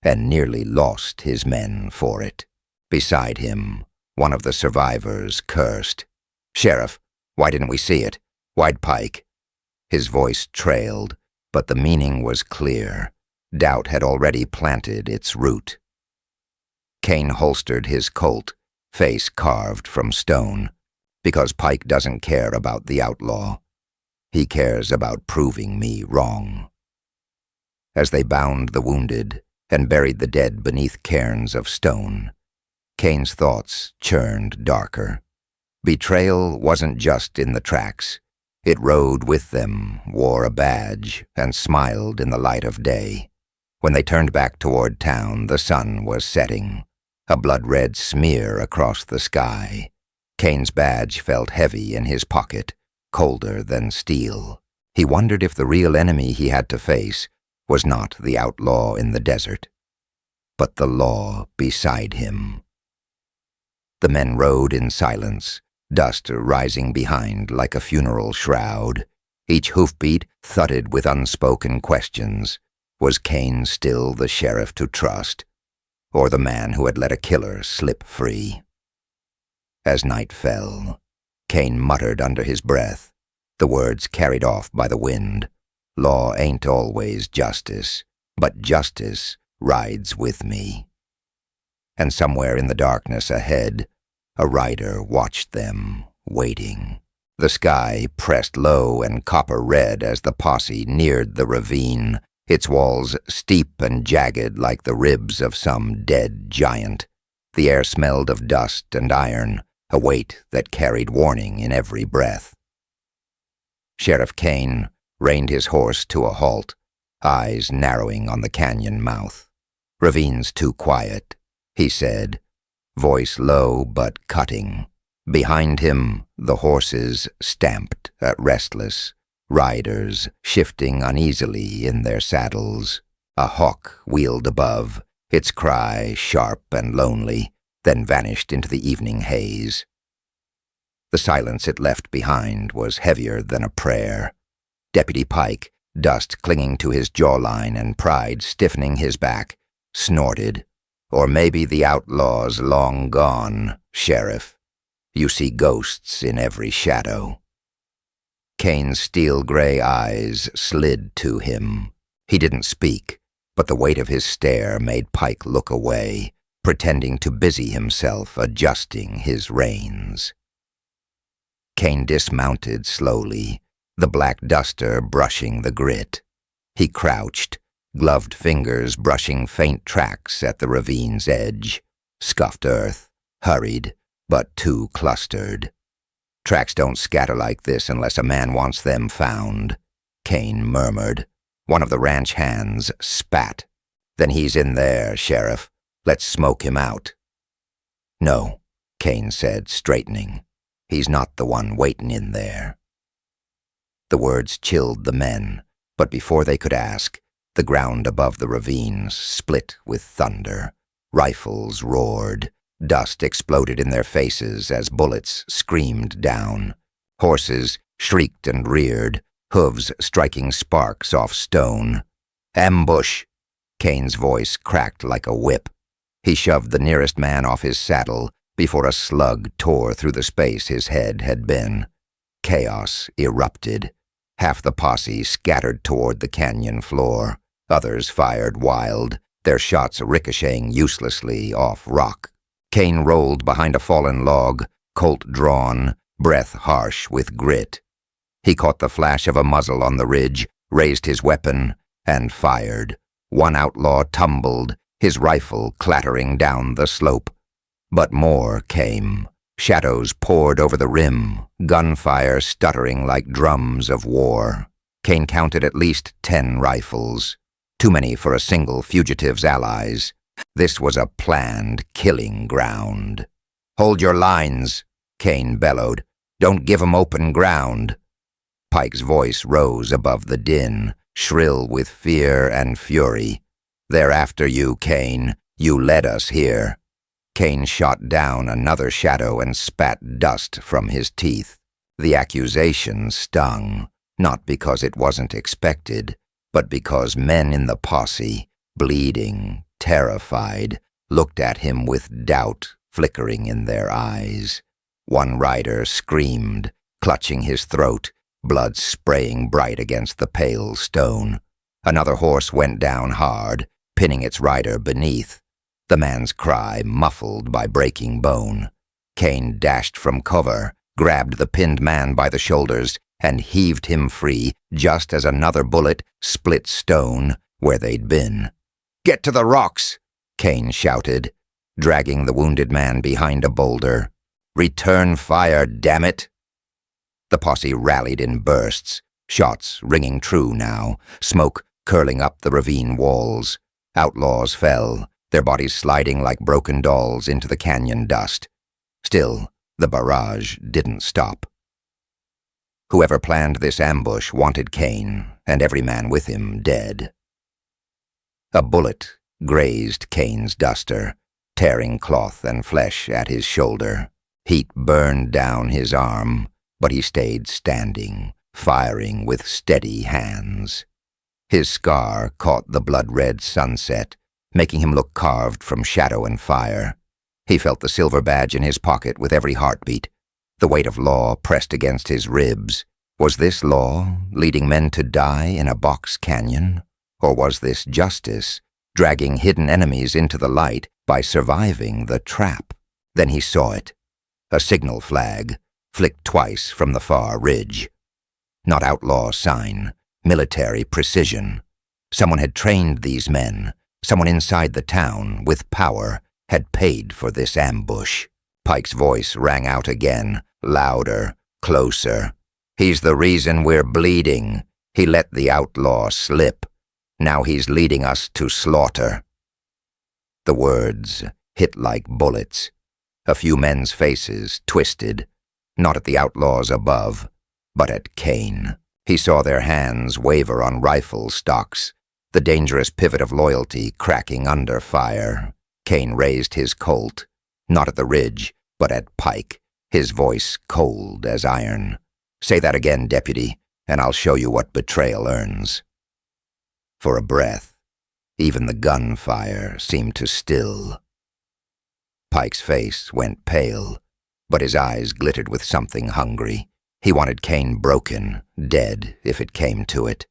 and nearly lost his men for it. Beside him, one of the survivors cursed. "Sheriff, why didn't we see it? Why'd Pike?" His voice trailed, but the meaning was clear. Doubt had already planted its root. Kane holstered his Colt, face carved from stone, because Pike doesn't care about the outlaw. He cares about proving me wrong. As they bound the wounded and buried the dead beneath cairns of stone, Kane's thoughts churned darker. Betrayal wasn't just in the tracks. It rode with them, wore a badge, and smiled in the light of day. When they turned back toward town, the sun was setting, a blood-red smear across the sky. Kane's badge felt heavy in his pocket, colder than steel. He wondered if the real enemy he had to face was not the outlaw in the desert, but the law beside him. The men rode in silence, dust rising behind like a funeral shroud. Each hoofbeat thudded with unspoken questions. Was Kane still the sheriff to trust, or the man who had let a killer slip free? As night fell, Kane muttered under his breath, the words carried off by the wind. Law ain't always justice, but justice rides with me. And somewhere in the darkness ahead, a rider watched them, waiting. The sky pressed low and copper-red as the posse neared the ravine, its walls steep and jagged like the ribs of some dead giant. The air smelled of dust and iron, a weight that carried warning in every breath. Sheriff Kane reined his horse to a halt, eyes narrowing on the canyon mouth. "Ravine's too quiet," he said, voice low but cutting. Behind him, the horses stamped at restless, riders shifting uneasily in their saddles. A hawk wheeled above, its cry sharp and lonely, then vanished into the evening haze. The silence it left behind was heavier than a prayer. Deputy Pike, dust clinging to his jawline and pride stiffening his back, snorted. Or maybe the outlaw's long gone, Sheriff. You see ghosts in every shadow. Kane's steel-gray eyes slid to him. He didn't speak, but the weight of his stare made Pike look away, pretending to busy himself adjusting his reins. Kane dismounted slowly, the black duster brushing the grit. He crouched, gloved fingers brushing faint tracks at the ravine's edge. Scuffed earth, hurried, but too clustered. Tracks don't scatter like this unless a man wants them found, Kane murmured. One of the ranch hands spat. Then he's in there, Sheriff. Let's smoke him out. No, Kane said, straightening. He's not the one waitin' in there. The words chilled the men, but before they could ask, the ground above the ravines split with thunder. Rifles roared. Dust exploded in their faces as bullets screamed down. Horses shrieked and reared, hooves striking sparks off stone. Ambush! Kane's voice cracked like a whip. He shoved the nearest man off his saddle before a slug tore through the space his head had been. Chaos erupted. Half the posse scattered toward the canyon floor. Others fired wild, their shots ricocheting uselessly off rock. Kane rolled behind a fallen log, Colt drawn, breath harsh with grit. He caught the flash of a muzzle on the ridge, raised his weapon, and fired. One outlaw tumbled, his rifle clattering down the slope. But more came. Shadows poured over the rim, gunfire stuttering like drums of war. Kane counted at least 10 rifles. Too many for a single fugitive's allies. This was a planned killing ground. Hold your lines, Kane bellowed. Don't give 'em open ground. Pike's voice rose above the din, shrill with fear and fury. They're after you, Kane. You led us here. Kane shot down another shadow and spat dust from his teeth. The accusation stung, not because it wasn't expected, but because men in the posse, bleeding, terrified, looked at him with doubt flickering in their eyes. One rider screamed, clutching his throat, blood spraying bright against the pale stone. Another horse went down hard, pinning its rider beneath. The man's cry muffled by breaking bone. Kane dashed from cover, grabbed the pinned man by the shoulders, and heaved him free just as another bullet split stone where they'd been. "Get to the rocks!" Kane shouted, dragging the wounded man behind a boulder. "Return fire, damn it!" The posse rallied in bursts, shots ringing true now, smoke curling up the ravine walls. Outlaws fell, their bodies sliding like broken dolls into the canyon dust. Still, the barrage didn't stop. Whoever planned this ambush wanted Kane, and every man with him dead. A bullet grazed Kane's duster, tearing cloth and flesh at his shoulder. Heat burned down his arm, but he stayed standing, firing with steady hands. His scar caught the blood-red sunset, making him look carved from shadow and fire. He felt the silver badge in his pocket with every heartbeat. The weight of law pressed against his ribs. Was this law, leading men to die in a box canyon? Or was this justice, dragging hidden enemies into the light by surviving the trap? Then he saw it. A signal flag, flicked twice from the far ridge. Not outlaw sign, military precision. Someone had trained these men. Someone inside the town, with power, had paid for this ambush. Pike's voice rang out again, louder, closer. "He's the reason we're bleeding. He let the outlaw slip. Now he's leading us to slaughter." The words hit like bullets. A few men's faces twisted, not at the outlaws above, but at Kane. He saw their hands waver on rifle stocks, the dangerous pivot of loyalty cracking under fire. Kane raised his Colt, not at the ridge, but at Pike, his voice cold as iron. "Say that again, deputy, and I'll show you what betrayal earns." For a breath, even the gunfire seemed to still. Pike's face went pale, but his eyes glittered with something hungry. He wanted Kane broken, dead, if it came to it.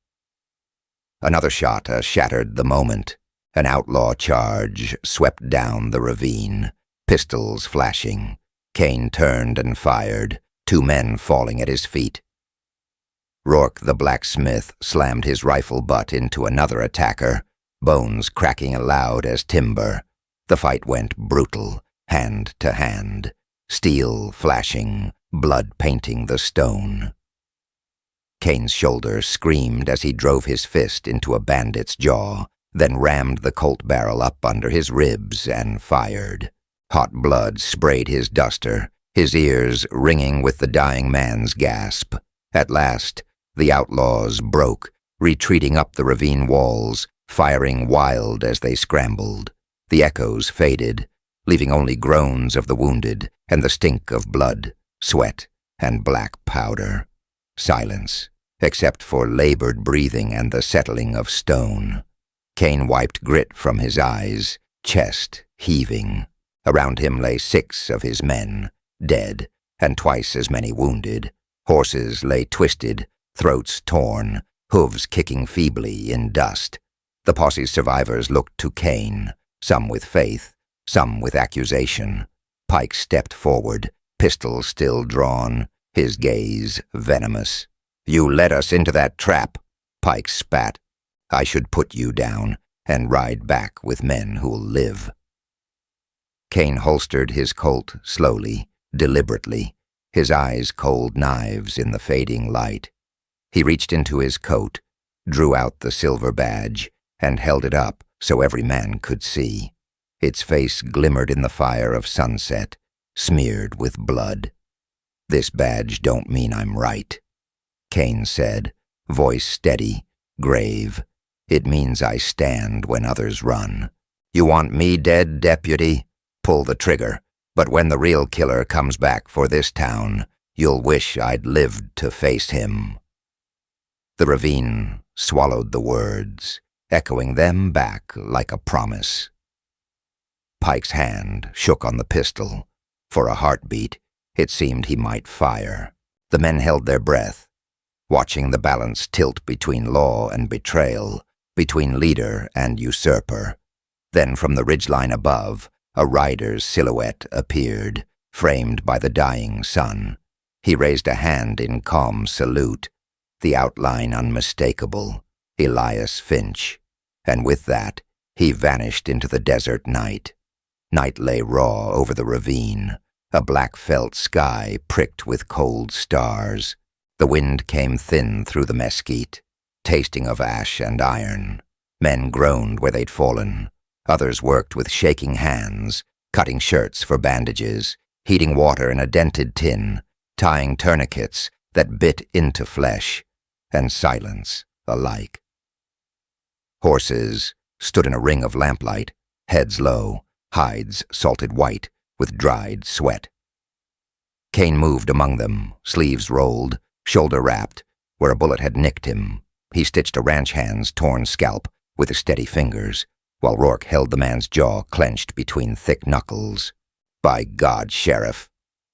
Another shot shattered the moment. An outlaw charge swept down the ravine, pistols flashing. Kane turned and fired, 2 men falling at his feet. Rourke the blacksmith slammed his rifle butt into another attacker, bones cracking aloud as timber. The fight went brutal, hand to hand, steel flashing, blood painting the stone. Kane's shoulder screamed as he drove his fist into a bandit's jaw, then rammed the Colt barrel up under his ribs and fired. Hot blood sprayed his duster, his ears ringing with the dying man's gasp. At last, the outlaws broke, retreating up the ravine walls, firing wild as they scrambled. The echoes faded, leaving only groans of the wounded and the stink of blood, sweat, and black powder. Silence, except for labored breathing and the settling of stone. Kane wiped grit from his eyes, chest heaving. Around him lay 6 of his men, dead, and twice as many wounded. Horses lay twisted, throats torn, hooves kicking feebly in dust. The posse's survivors looked to Kane, some with faith, some with accusation. Pike stepped forward, pistol still drawn, his gaze venomous. "You led us into that trap," Pike spat. "I should put you down and ride back with men who'll live." Kane holstered his Colt slowly, deliberately, his eyes cold knives in the fading light. He reached into his coat, drew out the silver badge, and held it up so every man could see. Its face glimmered in the fire of sunset, smeared with blood. "This badge don't mean I'm right," Kane said, voice steady, grave. "It means I stand when others run. You want me dead, deputy? Pull the trigger. But when the real killer comes back for this town, you'll wish I'd lived to face him." The ravine swallowed the words, echoing them back like a promise. Pike's hand shook on the pistol. For a heartbeat, it seemed he might fire. The men held their breath, watching the balance tilt between law and betrayal, between leader and usurper. Then from the ridgeline above, a rider's silhouette appeared, framed by the dying sun. He raised a hand in calm salute, the outline unmistakable, Elias Finch, and with that, he vanished into the desert night. Night lay raw over the ravine, a black felt sky pricked with cold stars. The wind came thin through the mesquite, tasting of ash and iron. Men groaned where they'd fallen. Others worked with shaking hands, cutting shirts for bandages, heating water in a dented tin, tying tourniquets that bit into flesh, and silence alike. Horses stood in a ring of lamplight, heads low, hides salted white with dried sweat. Kane moved among them, sleeves rolled, shoulder wrapped, where a bullet had nicked him. He stitched a ranch hand's torn scalp with his steady fingers, while Rourke held the man's jaw clenched between thick knuckles. "By God, Sheriff,"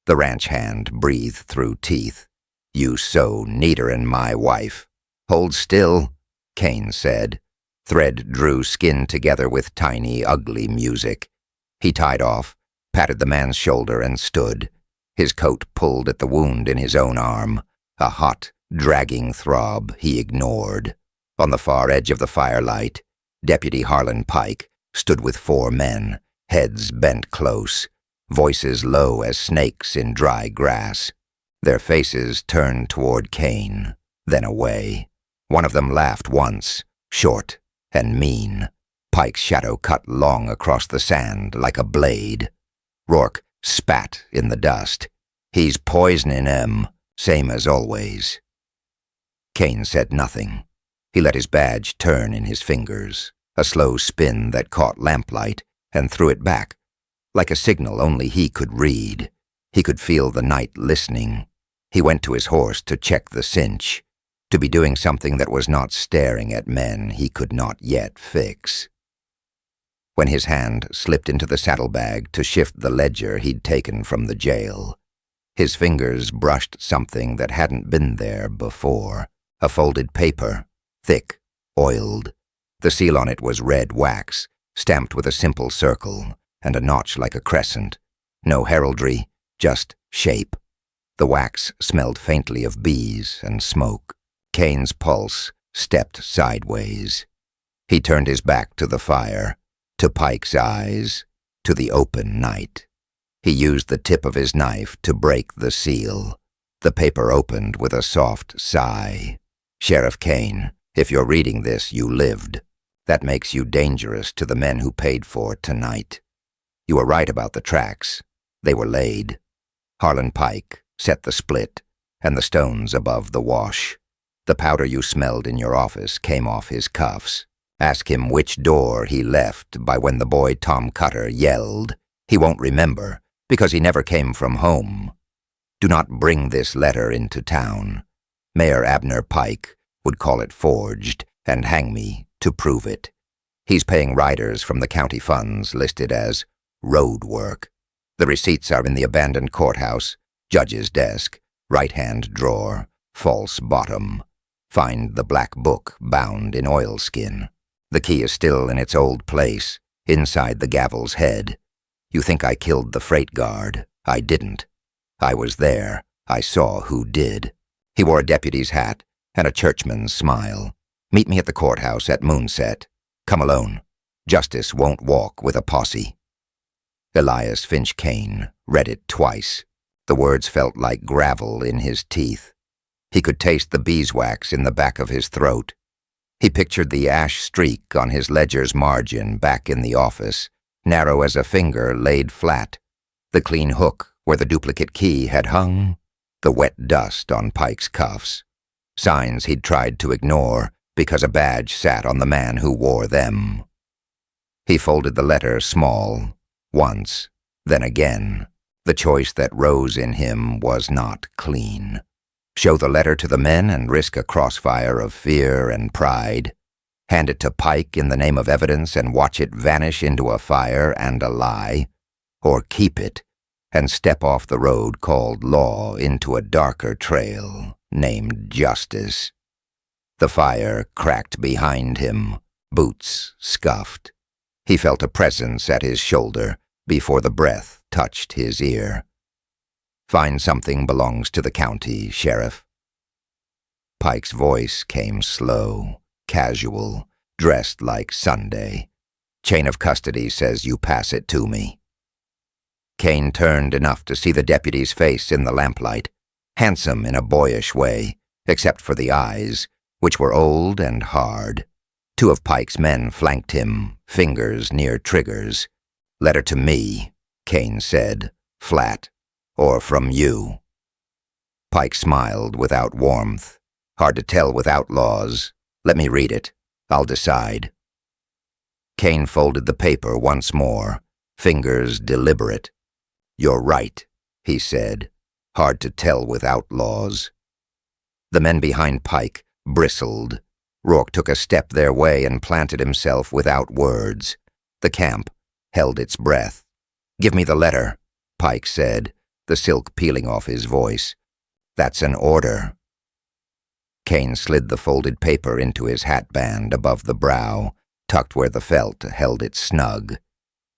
the ranch hand breathed through teeth. "You so neater'n my wife." "Hold still," Kane said. Thread drew skin together with tiny, ugly music. He tied off, patted the man's shoulder, and stood. His coat pulled at the wound in his own arm, a hot, dragging throb he ignored. On the far edge of the firelight, Deputy Harlan Pike stood with 4 men, heads bent close, voices low as snakes in dry grass. Their faces turned toward Kane, then away. One of them laughed once, short and mean. Pike's shadow cut long across the sand like a blade. Rourke spat in the dust. "He's poisoning 'em, same as always." Kane said nothing. He let his badge turn in his fingers, a slow spin that caught lamplight and threw it back, like a signal only he could read. He could feel the night listening. He went to his horse to check the cinch, to be doing something that was not staring at men he could not yet fix. When his hand slipped into the saddlebag to shift the ledger he'd taken from the jail, his fingers brushed something that hadn't been there before. A folded paper, thick, oiled. The seal on it was red wax, stamped with a simple circle and a notch like a crescent. No heraldry, just shape. The wax smelled faintly of bees and smoke. Kane's pulse stepped sideways. He turned his back to the fire, to Pike's eyes, to the open night. He used the tip of his knife to break the seal. The paper opened with a soft sigh. "Sheriff Kane, if you're reading this, you lived. That makes you dangerous to the men who paid for tonight. You were right about the tracks. They were laid. Harlan Pike set the split and the stones above the wash. The powder you smelled in your office came off his cuffs. Ask him which door he left by when the boy Tom Cutter yelled. He won't remember, because he never came from home. Do not bring this letter into town. Mayor Abner Pike would call it forged and hang me to prove it. He's paying riders from the county funds listed as road work. The receipts are in the abandoned courthouse, judge's desk, right-hand drawer, false bottom. Find the black book bound in oilskin. The key is still in its old place, inside the gavel's head. You think I killed the freight guard. I didn't. I was there. I saw who did. He wore a deputy's hat and a churchman's smile. Meet me at the courthouse at moonset. Come alone. Justice won't walk with a posse. Elias Finch Kane read it twice. The words felt like gravel in his teeth. He could taste the beeswax in the back of his throat. He pictured the ash streak on his ledger's margin back in the office, narrow as a finger laid flat. The clean hook where the duplicate key had hung. The wet dust on Pike's cuffs. Signs he'd tried to ignore because a badge sat on the man who wore them. He folded the letter small, once, then again. The choice that rose in him was not clean. Show the letter to the men and risk a crossfire of fear and pride. Hand it to Pike in the name of evidence and watch it vanish into a fire and a lie. Or keep it and step off the road called law into a darker trail named justice. The fire cracked behind him. Boots scuffed. He felt a presence at his shoulder before the breath touched his ear. Find something belongs to the county, Sheriff. Pike's voice came slow, casual, dressed like Sunday. Chain of custody says you pass it to me. Kane turned enough to see the deputy's face in the lamplight, handsome in a boyish way, except for the eyes, which were old and hard. Two of Pike's men flanked him, fingers near triggers. "Letter to me," Kane said, flat. "Or from you." Pike smiled without warmth. "Hard to tell with outlaws. Let me read it. I'll decide." Kane folded the paper once more, fingers deliberate. "You're right," he said. "Hard to tell with outlaws." The men behind Pike bristled. Rourke took a step their way and planted himself without words. The camp held its breath. "Give me the letter," Pike said, the silk peeling off his voice. "That's an order." Kane slid the folded paper into his hatband above the brow, tucked where the felt held it snug.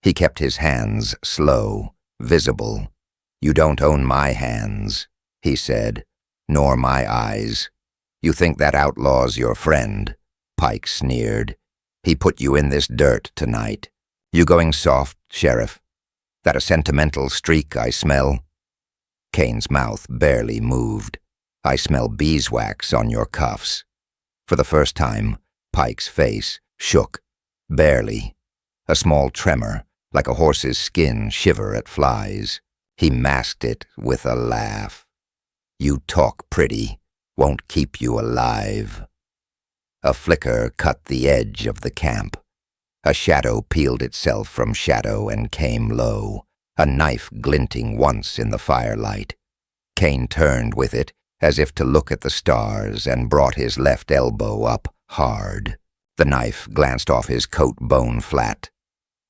He kept his hands slow, visible. "You don't own my hands," he said, "nor my eyes. You think that outlaw's your friend," Pike sneered. "He put you in this dirt tonight. You going soft, Sheriff? That a sentimental streak I smell?" Kane's mouth barely moved. "I smell beeswax on your cuffs." For the first time, Pike's face shook, barely. A small tremor, like a horse's skin shiver at flies. He masked it with a laugh. "You talk pretty, won't keep you alive." A flicker cut the edge of the camp. A shadow peeled itself from shadow and came low, a knife glinting once in the firelight. Kane turned with it, as if to look at the stars, and brought his left elbow up hard. The knife glanced off his coat bone flat.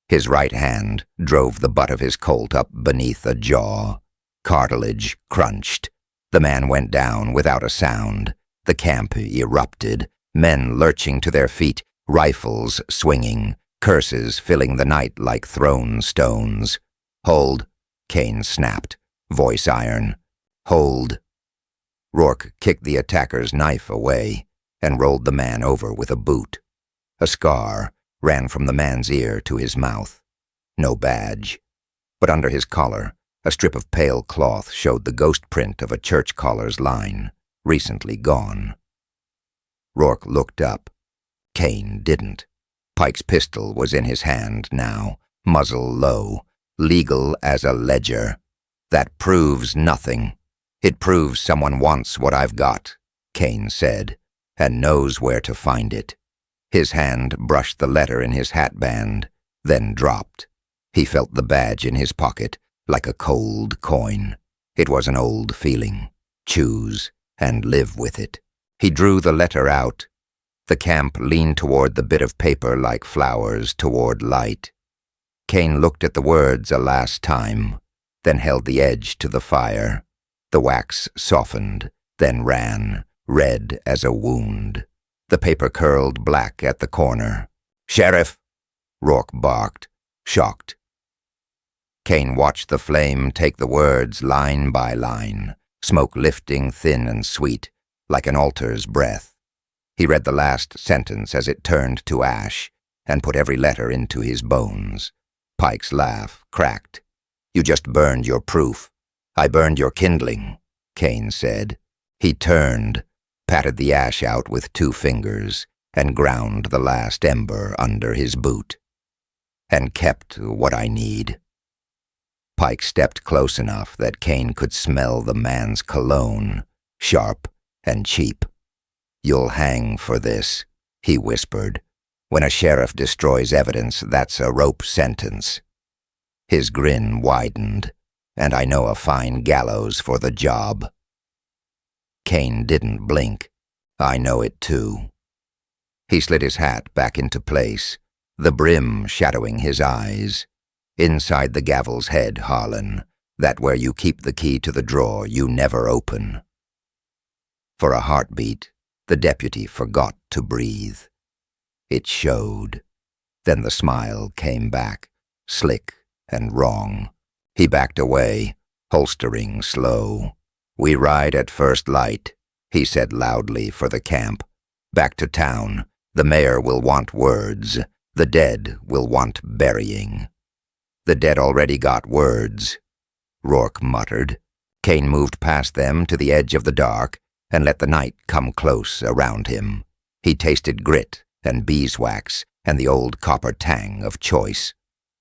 His right hand drove the butt of his Colt up beneath a jaw. Cartilage crunched. The man went down without a sound. The camp erupted, men lurching to their feet, rifles swinging, curses filling the night like thrown stones. "Hold," Kane snapped, voice iron. "Hold." Rourke kicked the attacker's knife away and rolled the man over with a boot. A scar ran from the man's ear to his mouth. No badge. But under his collar, a strip of pale cloth showed the ghost print of a church collar's line, recently gone. Rourke looked up. Kane didn't. Pike's pistol was in his hand now, muzzle low, legal as a ledger. "That proves nothing. It proves someone wants what I've got," Kane said, "and knows where to find it." His hand brushed the letter in his hatband, then dropped. He felt the badge in his pocket, like a cold coin. It was an old feeling. Choose and live with it. He drew the letter out. The camp leaned toward the bit of paper like flowers toward light. Kane looked at the words a last time, then held the edge to the fire. The wax softened, then ran, red as a wound. The paper curled black at the corner. "Sheriff!" Rourke barked, shocked. Kane watched the flame take the words line by line, smoke lifting thin and sweet, like an altar's breath. He read the last sentence as it turned to ash, and put every letter into his bones. Pike's laugh cracked. "You just burned your proof. I burned your kindling," Kane said. He turned, patted the ash out with 2 fingers, and ground the last ember under his boot. "And kept what I need." Pike stepped close enough that Kane could smell the man's cologne, sharp and cheap. "You'll hang for this," he whispered. "When a sheriff destroys evidence, that's a rope sentence." His grin widened. "And I know a fine gallows for the job." Kane didn't blink. "I know it too." He slid his hat back into place, the brim shadowing his eyes. "Inside the gavel's head, Harlan, that where you keep the key to the drawer you never open." For a heartbeat, the deputy forgot to breathe. It showed. Then the smile came back, slick and wrong. He backed away, holstering slow. "We ride at first light," he said loudly for the camp. "Back to town. The mayor will want words. The dead will want burying." "The dead already got words," Rourke muttered. Kane moved past them to the edge of the dark and let the night come close around him. He tasted grit and beeswax and the old copper tang of choice.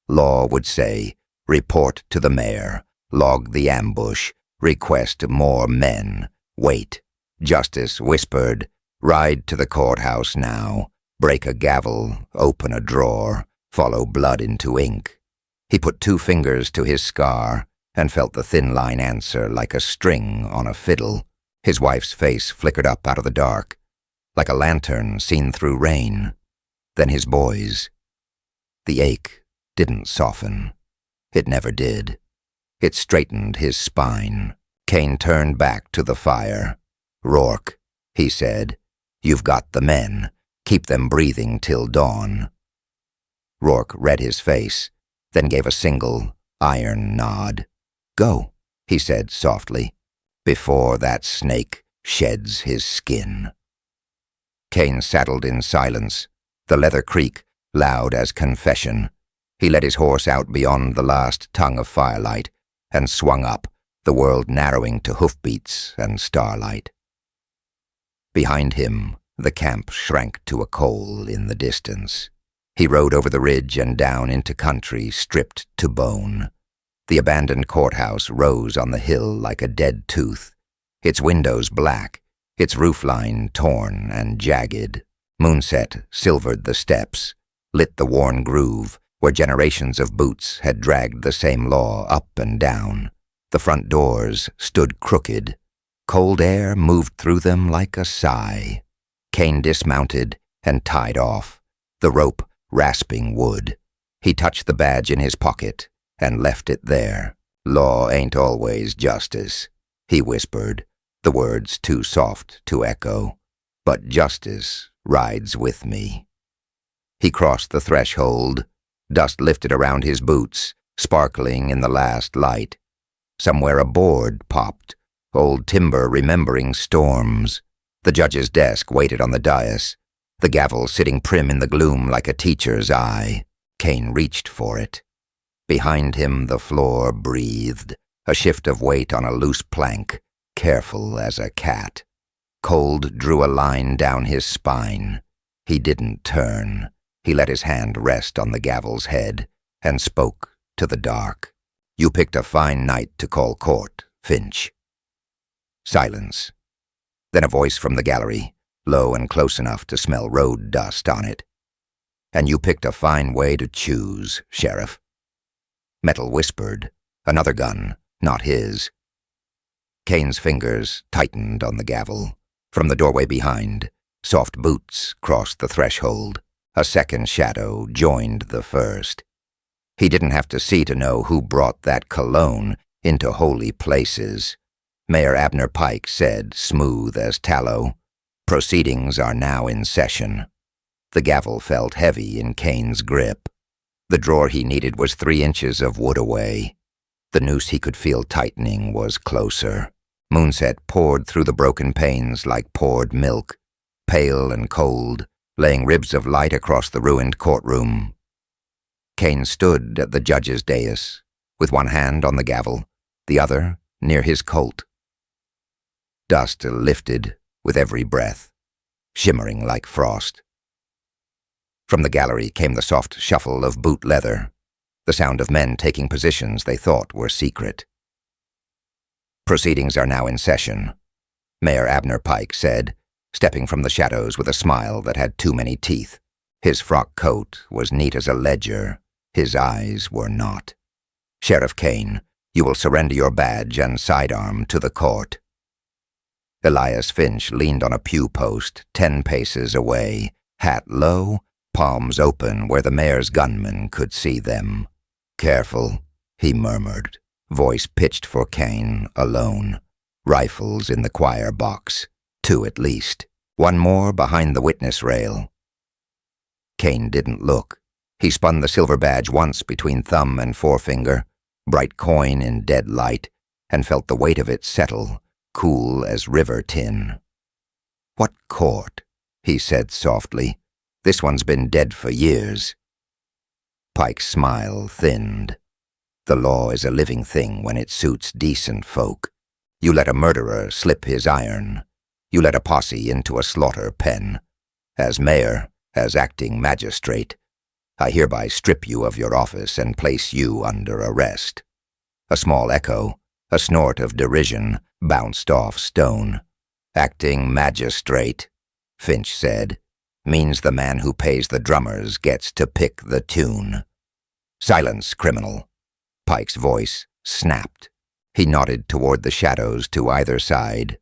Law would say, "Report to the mayor, log the ambush, request more men, wait." Justice whispered, "Ride to the courthouse now, break a gavel, open a drawer, follow blood into ink." He put 2 fingers to his scar and felt the thin line answer like a string on a fiddle. His wife's face flickered up out of the dark, like a lantern seen through rain. Then his boys. The ache didn't soften. It never did. It straightened his spine. Kane turned back to the fire. "Rourke," he said, "you've got the men. Keep them breathing till dawn." Rourke read his face, then gave a single, iron nod. "Go," he said softly, "before that snake sheds his skin." Kane saddled in silence, the leather creak loud as confession. He led his horse out beyond the last tongue of firelight and swung up, the world narrowing to hoofbeats and starlight. Behind him, the camp shrank to a coal in the distance. He rode over the ridge and down into country stripped to bone. The abandoned courthouse rose on the hill like a dead tooth, its windows black, its roofline torn and jagged. Moonset silvered the steps, lit the worn groove where generations of boots had dragged the same law up and down. The front doors stood crooked. Cold air moved through them like a sigh. Kane dismounted and tied off, the rope rasping wood. He touched the badge in his pocket and left it there. "Law ain't always justice," he whispered, the words too soft to echo. "But justice rides with me." He crossed the threshold. Dust lifted around his boots, sparkling in the last light. Somewhere a board popped, old timber remembering storms. The judge's desk waited on the dais, the gavel sitting prim in the gloom like a teacher's eye. Kane reached for it. Behind him the floor breathed, a shift of weight on a loose plank, careful as a cat. Cold drew a line down his spine. He didn't turn. He let his hand rest on the gavel's head and spoke to the dark. "You picked a fine night to call court, Finch." Silence. Then a voice from the gallery, low and close enough to smell road dust on it. "And you picked a fine way to choose, Sheriff." Metal whispered. Another gun, not his. Kane's fingers tightened on the gavel. From the doorway behind, soft boots crossed the threshold. A second shadow joined the first. He didn't have to see to know who brought that cologne into holy places. Mayor Abner Pike said, smooth as tallow, "Proceedings are now in session." The gavel felt heavy in Kane's grip. The drawer he needed was 3 inches of wood away. The noose he could feel tightening was closer. Moonset poured through the broken panes like poured milk, pale and cold, laying ribs of light across the ruined courtroom. Kane stood at the judge's dais, with one hand on the gavel, the other near his Colt. Dust lifted with every breath, shimmering like frost. From the gallery came the soft shuffle of boot leather, the sound of men taking positions they thought were secret. "Proceedings are now in session," Mayor Abner Pike said, stepping from the shadows with a smile that had too many teeth. His frock coat was neat as a ledger. His eyes were not. "Sheriff Kane, you will surrender your badge and sidearm to the court." Elias Finch leaned on a pew post 10 paces away, hat low, palms open where the mayor's gunmen could see them. "Careful," he murmured, voice pitched for Kane alone. "Rifles in the choir box. 2 at least. 1 more behind the witness rail." Kane didn't look. He spun the silver badge once between thumb and forefinger, bright coin in dead light, and felt the weight of it settle, cool as river tin. "What court?" he said softly. "This one's been dead for years." Pike's smile thinned. "The law is a living thing when it suits decent folk. You let a murderer slip his iron. You let a posse into a slaughter pen. As mayor, as acting magistrate, I hereby strip you of your office and place you under arrest." A small echo, a snort of derision, bounced off stone. "Acting magistrate," Finch said, "means the man who pays the drummers gets to pick the tune." "Silence, criminal." Pike's voice snapped. He nodded toward the shadows to either side.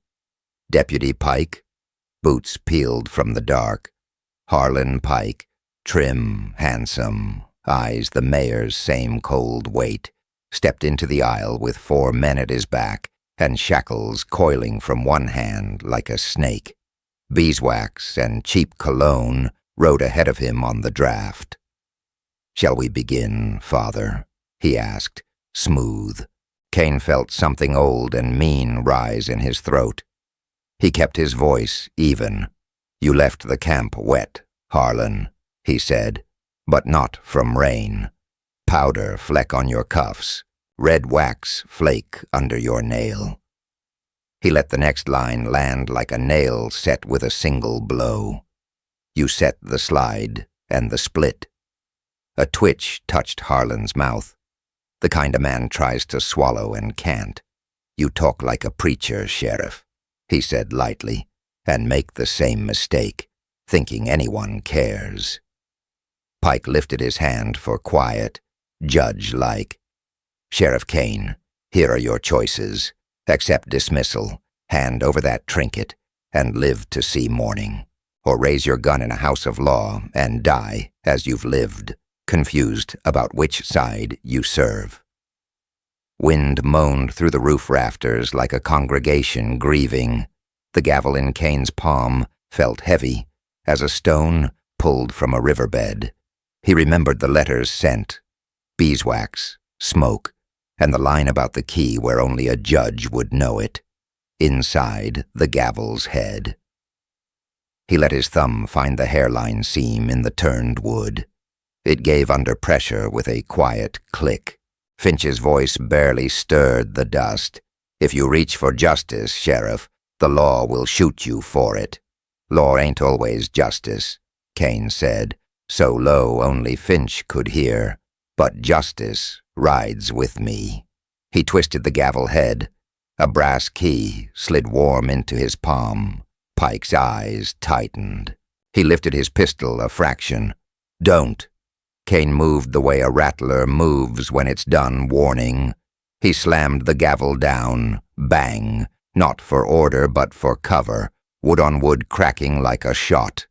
Deputy Pike, boots peeled from the dark. Harlan Pike, trim, handsome, eyes the mayor's same cold weight, stepped into the aisle with 4 men at his back and shackles coiling from one hand like a snake. Beeswax and cheap cologne rode ahead of him on the draft. "Shall we begin, Father?" he asked, smooth. Kane felt something old and mean rise in his throat. He kept his voice even. "You left the camp wet, Harlan," he said, "but not from rain. Powder fleck on your cuffs, red wax flake under your nail." He let the next line land like a nail set with a single blow. "You set the slide and the split." A twitch touched Harlan's mouth. The kind a man tries to swallow and can't. "You talk like a preacher, Sheriff," he said lightly, "and make the same mistake, thinking anyone cares." Pike lifted his hand for quiet, judge-like. "Sheriff Kane, here are your choices. Accept dismissal, hand over that trinket, and live to see morning. Or raise your gun in a house of law and die as you've lived, confused about which side you serve." Wind moaned through the roof rafters like a congregation grieving. The gavel in Kane's palm felt heavy as a stone pulled from a riverbed. He remembered the letters sent, beeswax, smoke, and the line about the key where only a judge would know it, inside the gavel's head. He let his thumb find the hairline seam in the turned wood. It gave under pressure with a quiet click. Finch's voice barely stirred the dust. "If you reach for justice, Sheriff, the law will shoot you for it." "Law ain't always justice," Kane said, so low only Finch could hear. "But justice rides with me." He twisted the gavel head. A brass key slid warm into his palm. Pike's eyes tightened. He lifted his pistol a fraction. "Don't." Kane moved the way a rattler moves when it's done warning. He slammed the gavel down, bang, not for order but for cover, wood on wood cracking like a shot.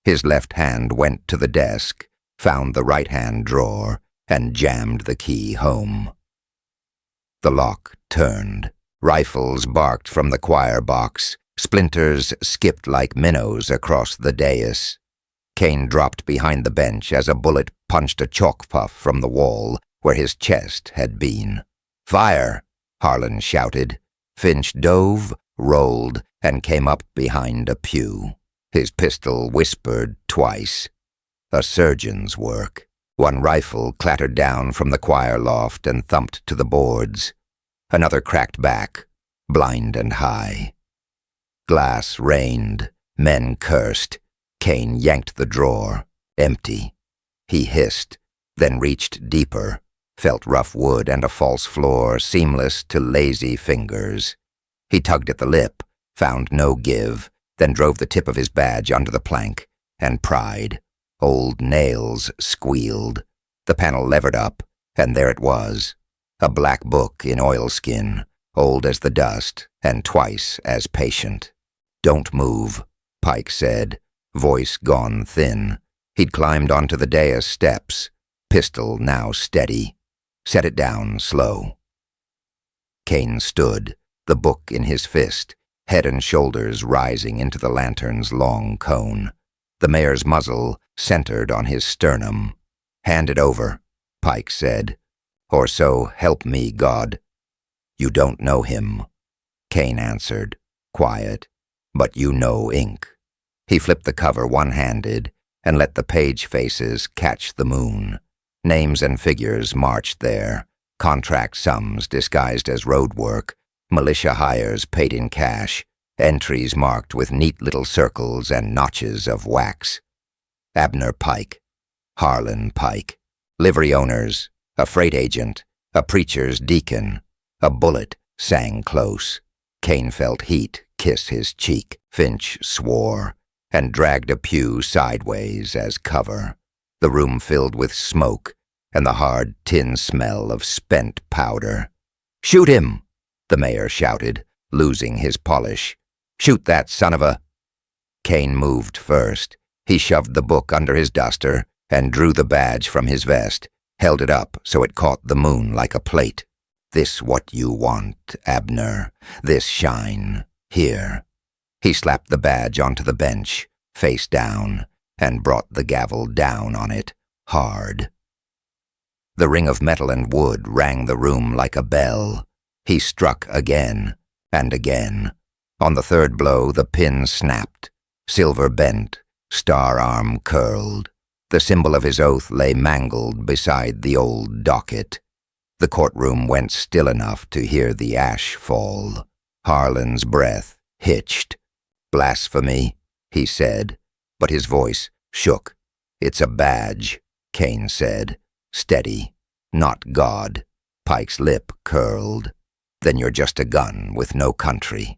His left hand went to the desk, found the right-hand drawer, and jammed the key home. The lock turned. Rifles barked from the choir box. Splinters skipped like minnows across the dais. Kane dropped behind the bench as a bullet punched a chalk puff from the wall where his chest had been. "Fire!" Harlan shouted. Finch dove, rolled, and came up behind a pew. His pistol whispered twice. A surgeon's work. One rifle clattered down from the choir loft and thumped to the boards. Another cracked back, blind and high. Glass rained. Men cursed. Kane yanked the drawer. Empty. He hissed, then reached deeper, felt rough wood and a false floor seamless to lazy fingers. He tugged at the lip, found no give, then drove the tip of his badge under the plank, and pried. Old nails squealed. The panel levered up, and there it was. A black book in oilskin, old as the dust, and twice as patient. "Don't move," Pike said, voice gone thin. He'd climbed onto the dais steps, pistol now steady. Set it down slow. Kane stood, the book in his fist, head and shoulders rising into the lantern's long cone. The mare's muzzle centered on his sternum. "Hand it over," Pike said. "Or so help me God." "You don't know him," Kane answered, quiet. "But you know ink." He flipped the cover one-handed and let the page faces catch the moon. Names and figures marched there, contract sums disguised as road work, militia hires paid in cash, entries marked with neat little circles and notches of wax. Abner Pike, Harlan Pike, livery owners, a freight agent, a preacher's deacon. A bullet sang close. Kane felt heat kiss his cheek. Finch swore and dragged a pew sideways as cover. The room filled with smoke and the hard tin smell of spent powder. "Shoot him!" the mayor shouted, losing his polish. "Shoot that son of a—" Kane moved first. He shoved the book under his duster and drew the badge from his vest, held it up so it caught the moon like a plate. "This what you want, Abner. This shine. Here." He slapped the badge onto the bench, face down, and brought the gavel down on it, hard. The ring of metal and wood rang the room like a bell. He struck again, and again. On the third blow, the pin snapped. Silver bent, star arm curled. The symbol of his oath lay mangled beside the old docket. The courtroom went still enough to hear the ash fall. Harlan's breath hitched. "Blasphemy," he said, but his voice shook. "It's a badge," Kane said, steady, "not God." Pike's lip curled. Then you're just a gun with no country.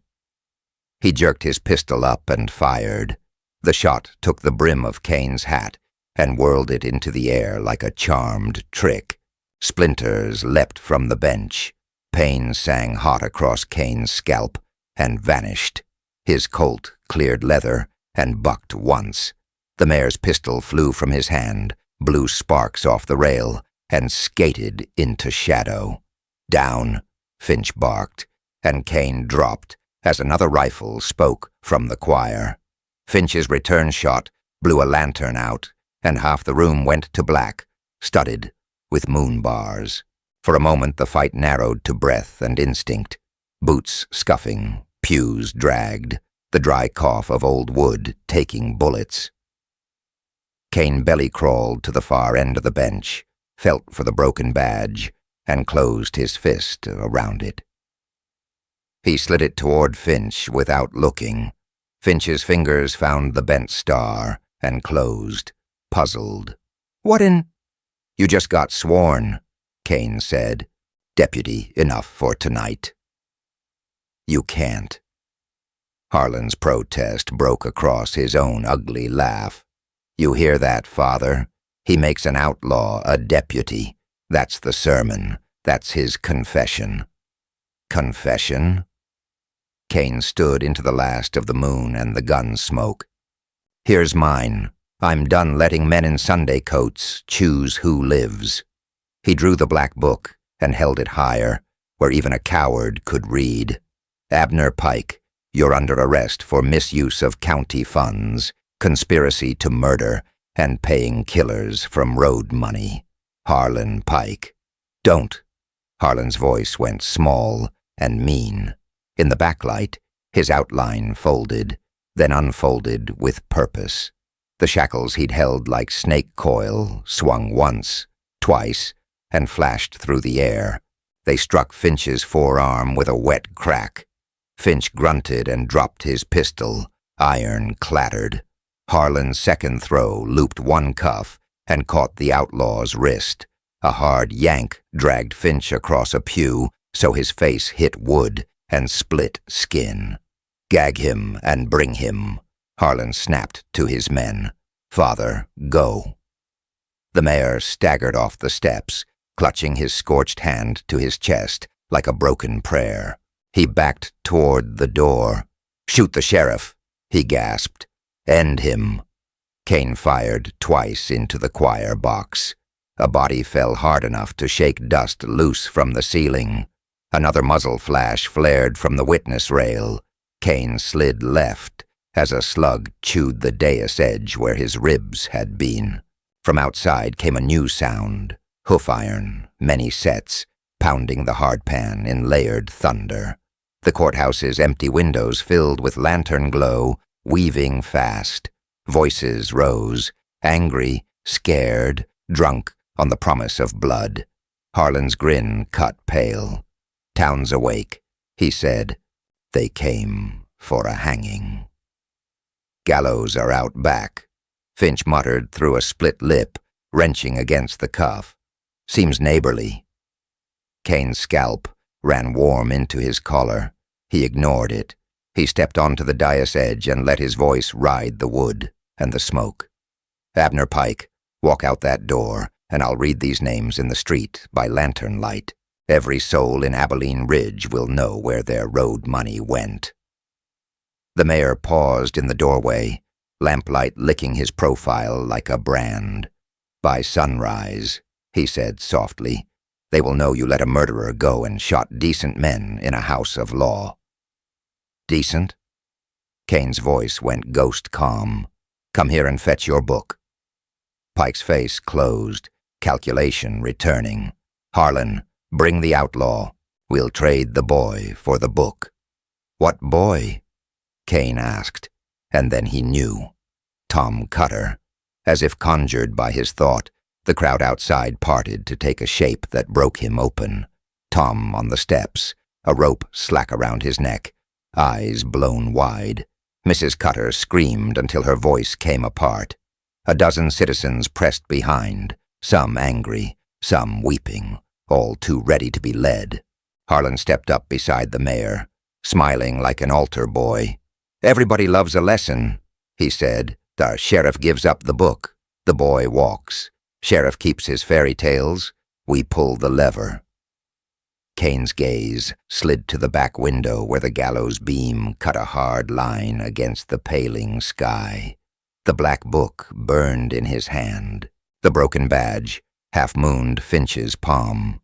He jerked his pistol up and fired. The shot took the brim of Kane's hat and whirled it into the air like a charmed trick. Splinters leapt from the bench. Pain sang hot across Kane's scalp and vanished. His Colt cleared leather and bucked once. The mare's pistol flew from his hand, blew sparks off the rail, and skated into shadow. Down, Finch barked, and Kane dropped as another rifle spoke from the choir. Finch's return shot blew a lantern out, and half the room went to black, studded with moon bars. For a moment the fight narrowed to breath and instinct. Boots scuffing, pews dragged, the dry cough of old wood taking bullets. Kane belly-crawled to the far end of the bench, felt for the broken badge, and closed his fist around it. He slid it toward Finch without looking. Finch's fingers found the bent star and closed, puzzled. "What in—" "You just got sworn," Kane said. "Deputy enough for tonight." "You can't." Harlan's protest broke across his own ugly laugh. "You hear that, Father? He makes an outlaw a deputy. That's the sermon. That's his confession." "Confession?" Kane stood into the last of the moon and the gun smoke. "Here's mine. I'm done letting men in Sunday coats choose who lives." He drew the black book and held it higher, where even a coward could read. "Abner Pike, you're under arrest for misuse of county funds, conspiracy to murder, and paying killers from road money. Harlan Pike." "Don't." Harlan's voice went small and mean. In the backlight, his outline folded, then unfolded with purpose. The shackles he'd held like snake coil swung once, twice, and flashed through the air. They struck Finch's forearm with a wet crack. Finch grunted and dropped his pistol. Iron clattered. Harlan's second throw looped one cuff and caught the outlaw's wrist. A hard yank dragged Finch across a pew so his face hit wood and split skin. "Gag him and bring him," Harlan snapped to his men. "Father, go." The mayor staggered off the steps, clutching his scorched hand to his chest like a broken prayer. He backed toward the door. "Shoot the sheriff," he gasped. "End him." Kane fired twice into the choir box. A body fell hard enough to shake dust loose from the ceiling. Another muzzle flash flared from the witness rail. Kane slid left as a slug chewed the dais edge where his ribs had been. From outside came a new sound, hoof iron, many sets, pounding the hardpan in layered thunder. The courthouse's empty windows filled with lantern glow, weaving fast. Voices rose, angry, scared, drunk on the promise of blood. Harlan's grin cut pale. "Town's awake," he said. "They came for a hanging." "Gallows are out back," Finch muttered through a split lip, wrenching against the cuff. "Seems neighborly." Kane's scalp ran warm into his collar. He ignored it. He stepped onto the dais edge and let his voice ride the wood and the smoke. "Abner Pike, walk out that door, and I'll read these names in the street by lantern light. Every soul in Abilene Ridge will know where their road money went." The mayor paused in the doorway, lamplight licking his profile like a brand. "By sunrise," he said softly, "they will know you let a murderer go and shot decent men in a house of law." "Decent?" Kane's voice went ghost calm. "Come here and fetch your book." Pike's face closed, calculation returning. "Harlan, bring the outlaw. We'll trade the boy for the book." "What boy?" Kane asked, and then he knew. Tom Cutter. As if conjured by his thought, the crowd outside parted to take a shape that broke him open. Tom on the steps, a rope slack around his neck, eyes blown wide. Mrs. Cutter screamed until her voice came apart. A dozen citizens pressed behind, some angry, some weeping. all too ready to be led. Harlan stepped up beside the mayor, smiling like an altar boy. "Everybody loves a lesson," he said. "The sheriff gives up the book. The boy walks. Sheriff keeps his fairy tales. We pull the lever." Kane's gaze slid to the back window where the gallows beam cut a hard line against the paling sky. The black book burned in his hand. The broken badge half-mooned Finch's palm.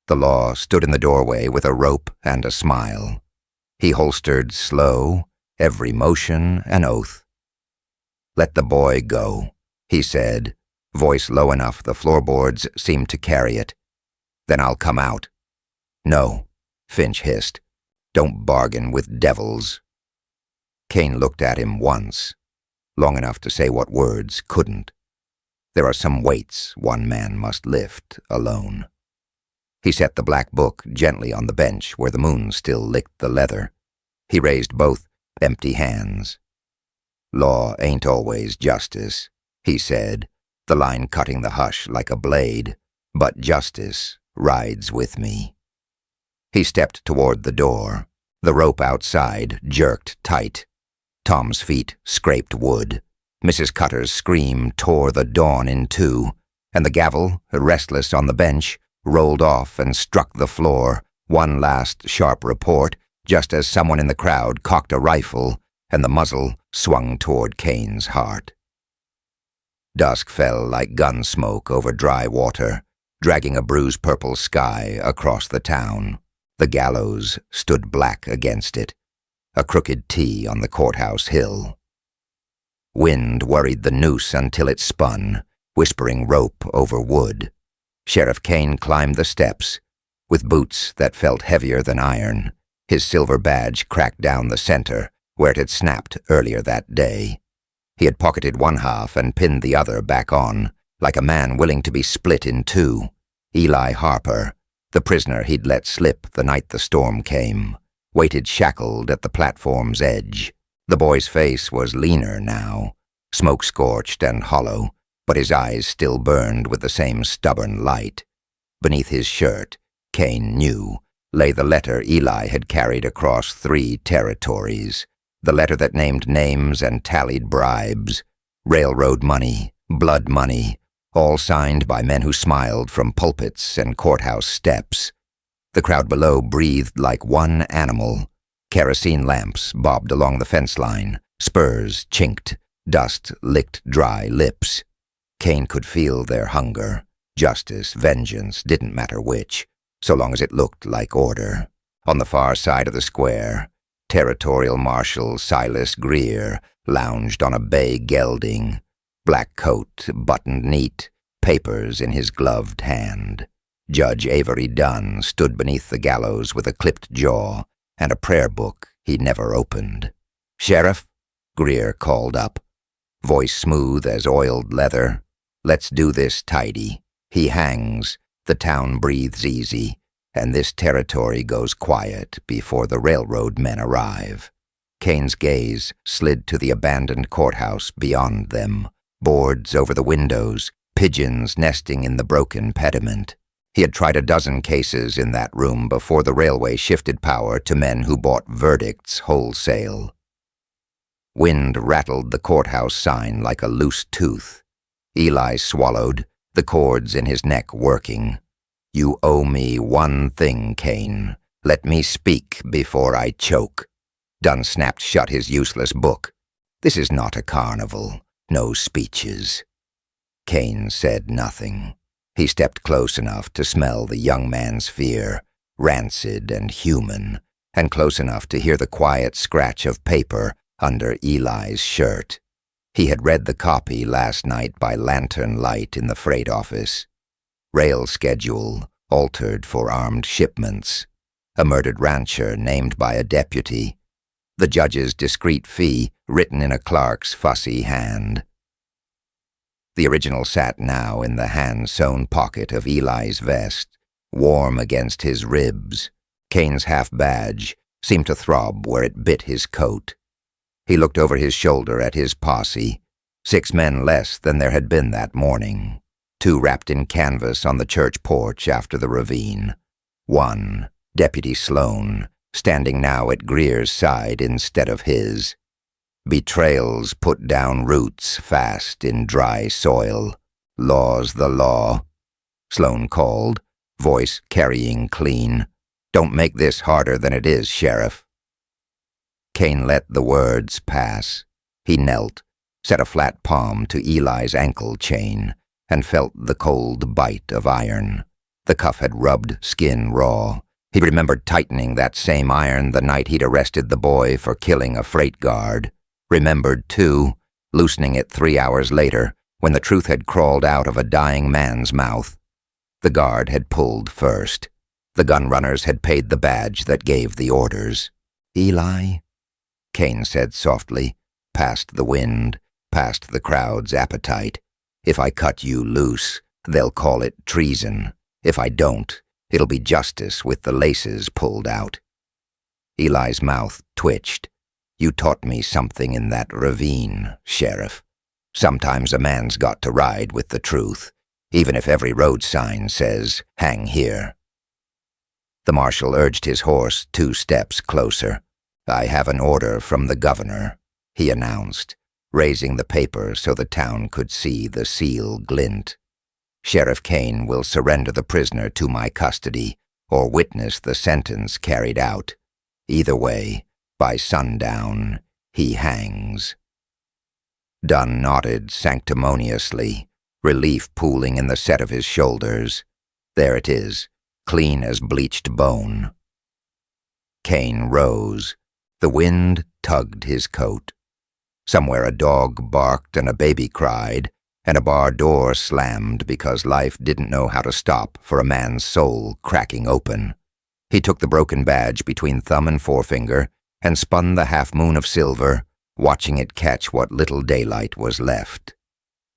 The law stood in the doorway with a rope and a smile. He holstered slow, every motion an oath. "Let the boy go," he said, voice low enough the floorboards seemed to carry it. "Then I'll come out." "No," Finch hissed. "Don't bargain with devils." Kane looked at him once, long enough to say what words couldn't. There are some weights one man must lift alone. He set the black book gently on the bench where the moon still licked the leather. He raised both empty hands. "Law ain't always justice," he said, the line cutting the hush like a blade, "but justice rides with me." He stepped toward the door. The rope outside jerked tight. Tom's feet scraped wood. Mrs. Cutter's scream tore the dawn in two, and the gavel, restless on the bench, rolled off and struck the floor, one last sharp report, just as someone in the crowd cocked a rifle, and the muzzle swung toward Kane's heart. Dusk fell like gun smoke over dry water, dragging a bruise-purple sky across the town. The gallows stood black against it, a crooked T on the courthouse hill. Wind worried the noose until it spun, whispering rope over wood. Sheriff Kane climbed the steps, with boots that felt heavier than iron, his silver badge cracked down the center, where it had snapped earlier that day. He had pocketed one half and pinned the other back on, like a man willing to be split in two. Eli Harper, the prisoner he'd let slip the night the storm came, waited shackled at the platform's edge. The boy's face was leaner now, smoke-scorched and hollow, but his eyes still burned with the same stubborn light. Beneath his shirt, Kane knew, lay the letter Eli had carried across 3 territories, the letter that named names and tallied bribes, railroad money, blood money, all signed by men who smiled from pulpits and courthouse steps. The crowd below breathed like one animal. Kerosene lamps bobbed along the fence line, spurs chinked, dust licked dry lips. Kane could feel their hunger. Justice, vengeance, didn't matter which, so long as it looked like order. On the far side of the square, Territorial Marshal Silas Greer lounged on a bay gelding, black coat buttoned neat, papers in his gloved hand. Judge Avery Dunn stood beneath the gallows with a clipped jaw and a prayer book he never opened. "Sheriff," Greer called up, voice smooth as oiled leather, "let's do this tidy. He hangs, the town breathes easy, and this territory goes quiet before the railroad men arrive." Kane's gaze slid to the abandoned courthouse beyond them, boards over the windows, pigeons nesting in the broken pediment. He had tried a dozen cases in that room before the railway shifted power to men who bought verdicts wholesale. Wind rattled the courthouse sign like a loose tooth. Eli swallowed, the cords in his neck working. "You owe me one thing, Kane. Let me speak before I choke." Dunn snapped shut his useless book. "This is not a carnival. No speeches." Kane said nothing. He stepped close enough to smell the young man's fear, rancid and human, and close enough to hear the quiet scratch of paper under Eli's shirt. He had read the copy last night by lantern light in the freight office. Rail schedule, altered for armed shipments. A murdered rancher named by a deputy. The judge's discreet fee written in a clerk's fussy hand. The original sat now in the hand-sewn pocket of Eli's vest, warm against his ribs. Kane's half-badge seemed to throb where it bit his coat. He looked over his shoulder at his posse, 6 men less than there had been that morning. two wrapped in canvas on the church porch after the ravine. One, Deputy Sloan, standing now at Greer's side instead of his. Betrayals put down roots fast in dry soil. Law's the law. Sloan called, voice carrying clean. Don't make this harder than it is, Sheriff. Kane let the words pass. He knelt, set a flat palm to Eli's ankle chain, and felt the cold bite of iron. The cuff had rubbed skin raw. He remembered tightening that same iron the night he'd arrested the boy for killing a freight guard. Remembered, too, loosening it 3 hours later, when the truth had crawled out of a dying man's mouth. The guard had pulled first. The gun runners had paid the badge that gave the orders. Eli? Kane said softly, past the wind, past the crowd's appetite. If I cut you loose, they'll call it treason. If I don't, it'll be justice with the laces pulled out. Eli's mouth twitched. You taught me something in that ravine, Sheriff. Sometimes a man's got to ride with the truth, even if every road sign says, hang here. The marshal urged his horse 2 steps closer. I have an order from the governor, he announced, raising the paper so the town could see the seal glint. Sheriff Kane will surrender the prisoner to my custody or witness the sentence carried out. Either way, by sundown, he hangs. Dunn nodded sanctimoniously, relief pooling in the set of his shoulders. There it is, clean as bleached bone. Kane rose. The wind tugged his coat. Somewhere a dog barked and a baby cried, and a bar door slammed because life didn't know how to stop for a man's soul cracking open. He took the broken badge between thumb and forefinger and spun the half-moon of silver, watching it catch what little daylight was left.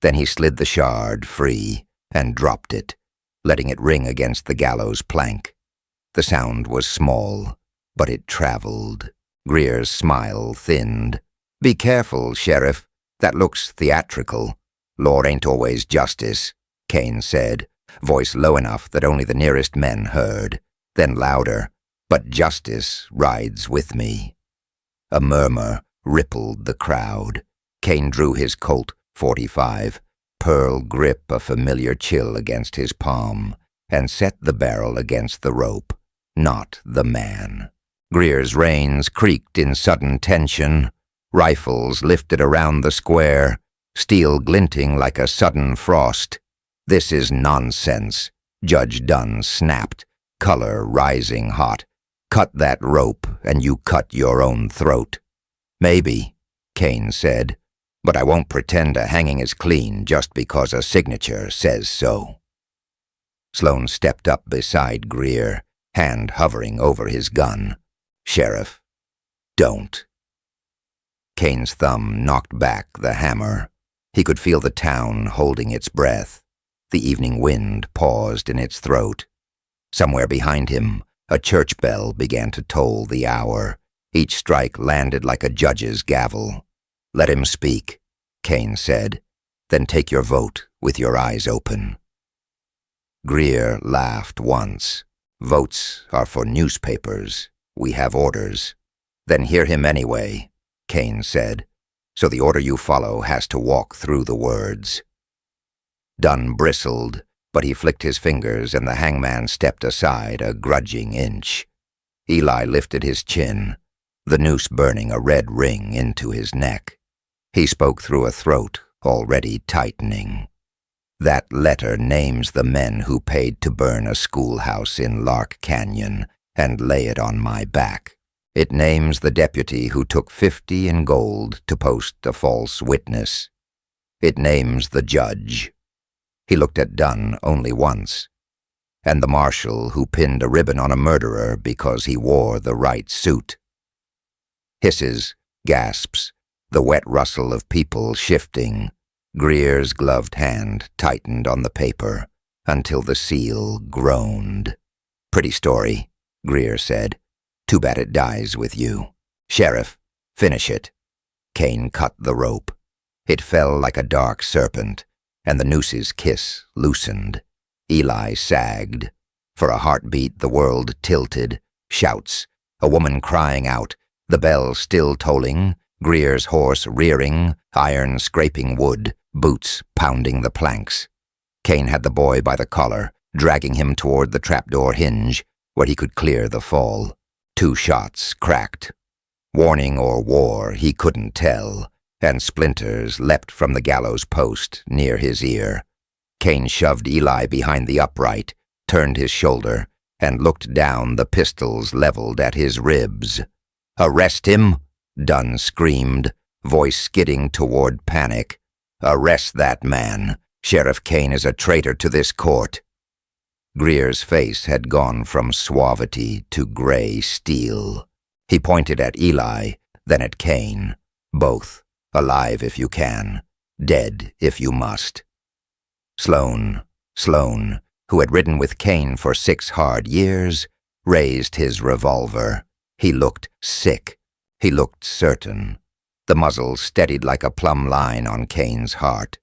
Then he slid the shard free and dropped it, letting it ring against the gallows plank. The sound was small, but it traveled. Greer's smile thinned. Be careful, Sheriff. That looks theatrical. Law ain't always justice, Kane said, voice low enough that only the nearest men heard. Then louder, but justice rides with me. A murmur rippled the crowd. Kane drew his Colt .45, pearl grip a familiar chill against his palm, and set the barrel against the rope, not the man. Greer's reins creaked in sudden tension, rifles lifted around the square, steel glinting like a sudden frost. This is nonsense, Judge Dunn snapped, color rising hot. Cut that rope and you cut your own throat. Maybe, Kane said, but I won't pretend a hanging is clean just because a signature says so. Sloan stepped up beside Greer, hand hovering over his gun. Sheriff, don't. Kane's thumb knocked back the hammer. He could feel the town holding its breath. The evening wind paused in its throat. Somewhere behind him, a church bell began to toll the hour. Each strike landed like a judge's gavel. Let him speak, Kane said. Then take your vote with your eyes open. Greer laughed once. Votes are for newspapers. We have orders. Then hear him anyway, Kane said. So the order you follow has to walk through the words. Dunn bristled, but he flicked his fingers and the hangman stepped aside a grudging inch. Eli lifted his chin, the noose burning a red ring into his neck. He spoke through a throat already tightening. That letter names the men who paid to burn a schoolhouse in Lark Canyon and lay it on my back. It names the deputy who took 50 in gold to post a false witness. It names the judge. He looked at Dunn only once. And the marshal who pinned a ribbon on a murderer because he wore the right suit. Hisses, gasps, the wet rustle of people shifting. Greer's gloved hand tightened on the paper until the seal groaned. Pretty story, Greer said. Too bad it dies with you. Sheriff, finish it. Kane cut the rope. It fell like a dark serpent, and the noose's kiss loosened. Eli sagged. For a heartbeat, the world tilted. Shouts. A woman crying out. The bell still tolling. Greer's horse rearing. Iron scraping wood. Boots pounding the planks. Kane had the boy by the collar, dragging him toward the trapdoor hinge, where he could clear the fall. 2 shots cracked. Warning or war, he couldn't tell, and splinters leapt from the gallows post near his ear. Kane shoved Eli behind the upright, turned his shoulder, and looked down, the pistols leveled at his ribs. "Arrest him!" Dunn screamed, voice skidding toward panic. "Arrest that man. Sheriff Kane is a traitor to this court." Greer's face had gone from suavity to gray steel. He pointed at Eli, then at Kane. Both, alive if you can, dead if you must. Sloan, who had ridden with Kane for 6 hard years, raised his revolver. He looked sick. He looked certain. The muzzle steadied like a plumb line on Kane's heart.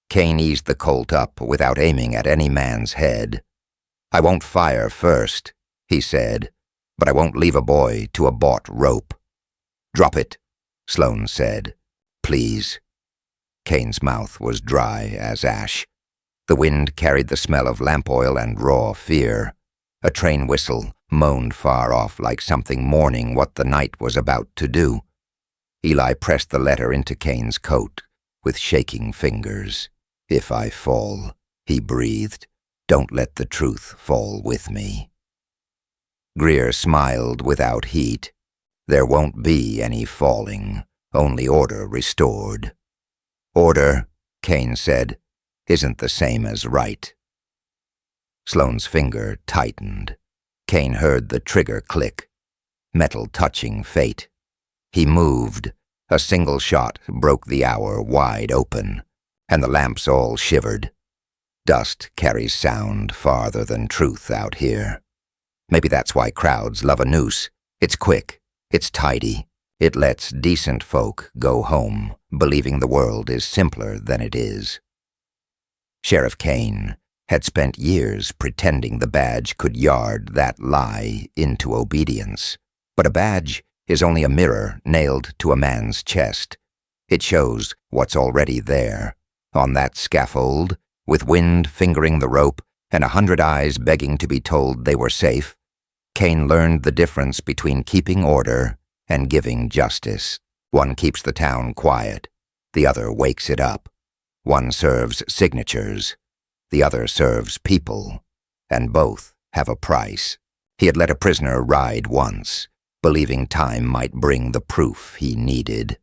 Kane eased the Colt up without aiming at any man's head. "I won't fire first," he said, "but I won't leave a boy to a bought rope." "Drop it," Sloan said. "Please." Kane's mouth was dry as ash. The wind carried the smell of lamp oil and raw fear. A train whistle moaned far off like something mourning what the night was about to do. Eli pressed the letter into Kane's coat with shaking fingers. "If I fall," he breathed, "don't let the truth fall with me." Greer smiled without heat. "There won't be any falling, only order restored." "Order," Kane said, "isn't the same as right." Sloan's finger tightened. Kane heard the trigger click, metal touching fate. He moved. A single shot broke the hour wide open, and the lamps all shivered. Dust carries sound farther than truth out here. Maybe that's why crowds love a noose. It's quick. It's tidy. It lets decent folk go home, believing the world is simpler than it is. Sheriff Kane had spent years pretending the badge could yard that lie into obedience. But a badge is only a mirror nailed to a man's chest. It shows what's already there. On that scaffold, with wind fingering the rope and 100 eyes begging to be told they were safe, Kane learned the difference between keeping order and giving justice. One keeps the town quiet, the other wakes it up. One serves signatures, the other serves people, and both have a price. He had let a prisoner ride once, believing time might bring the proof he needed.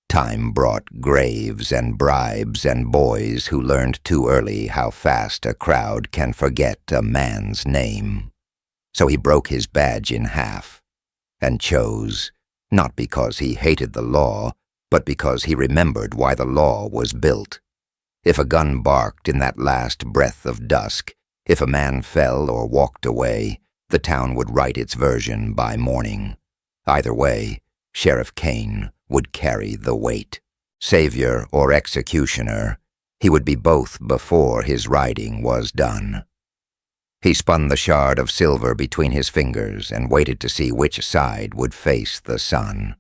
Time brought graves and bribes and boys who learned too early how fast a crowd can forget a man's name. So he broke his badge in half, and chose, not because he hated the law, but because he remembered why the law was built. If a gun barked in that last breath of dusk, if a man fell or walked away, the town would write its version by morning. Either way, Sheriff Kane would carry the weight. Savior or executioner, he would be both before his riding was done. He spun the shard of silver between his fingers and waited to see which side would face the sun.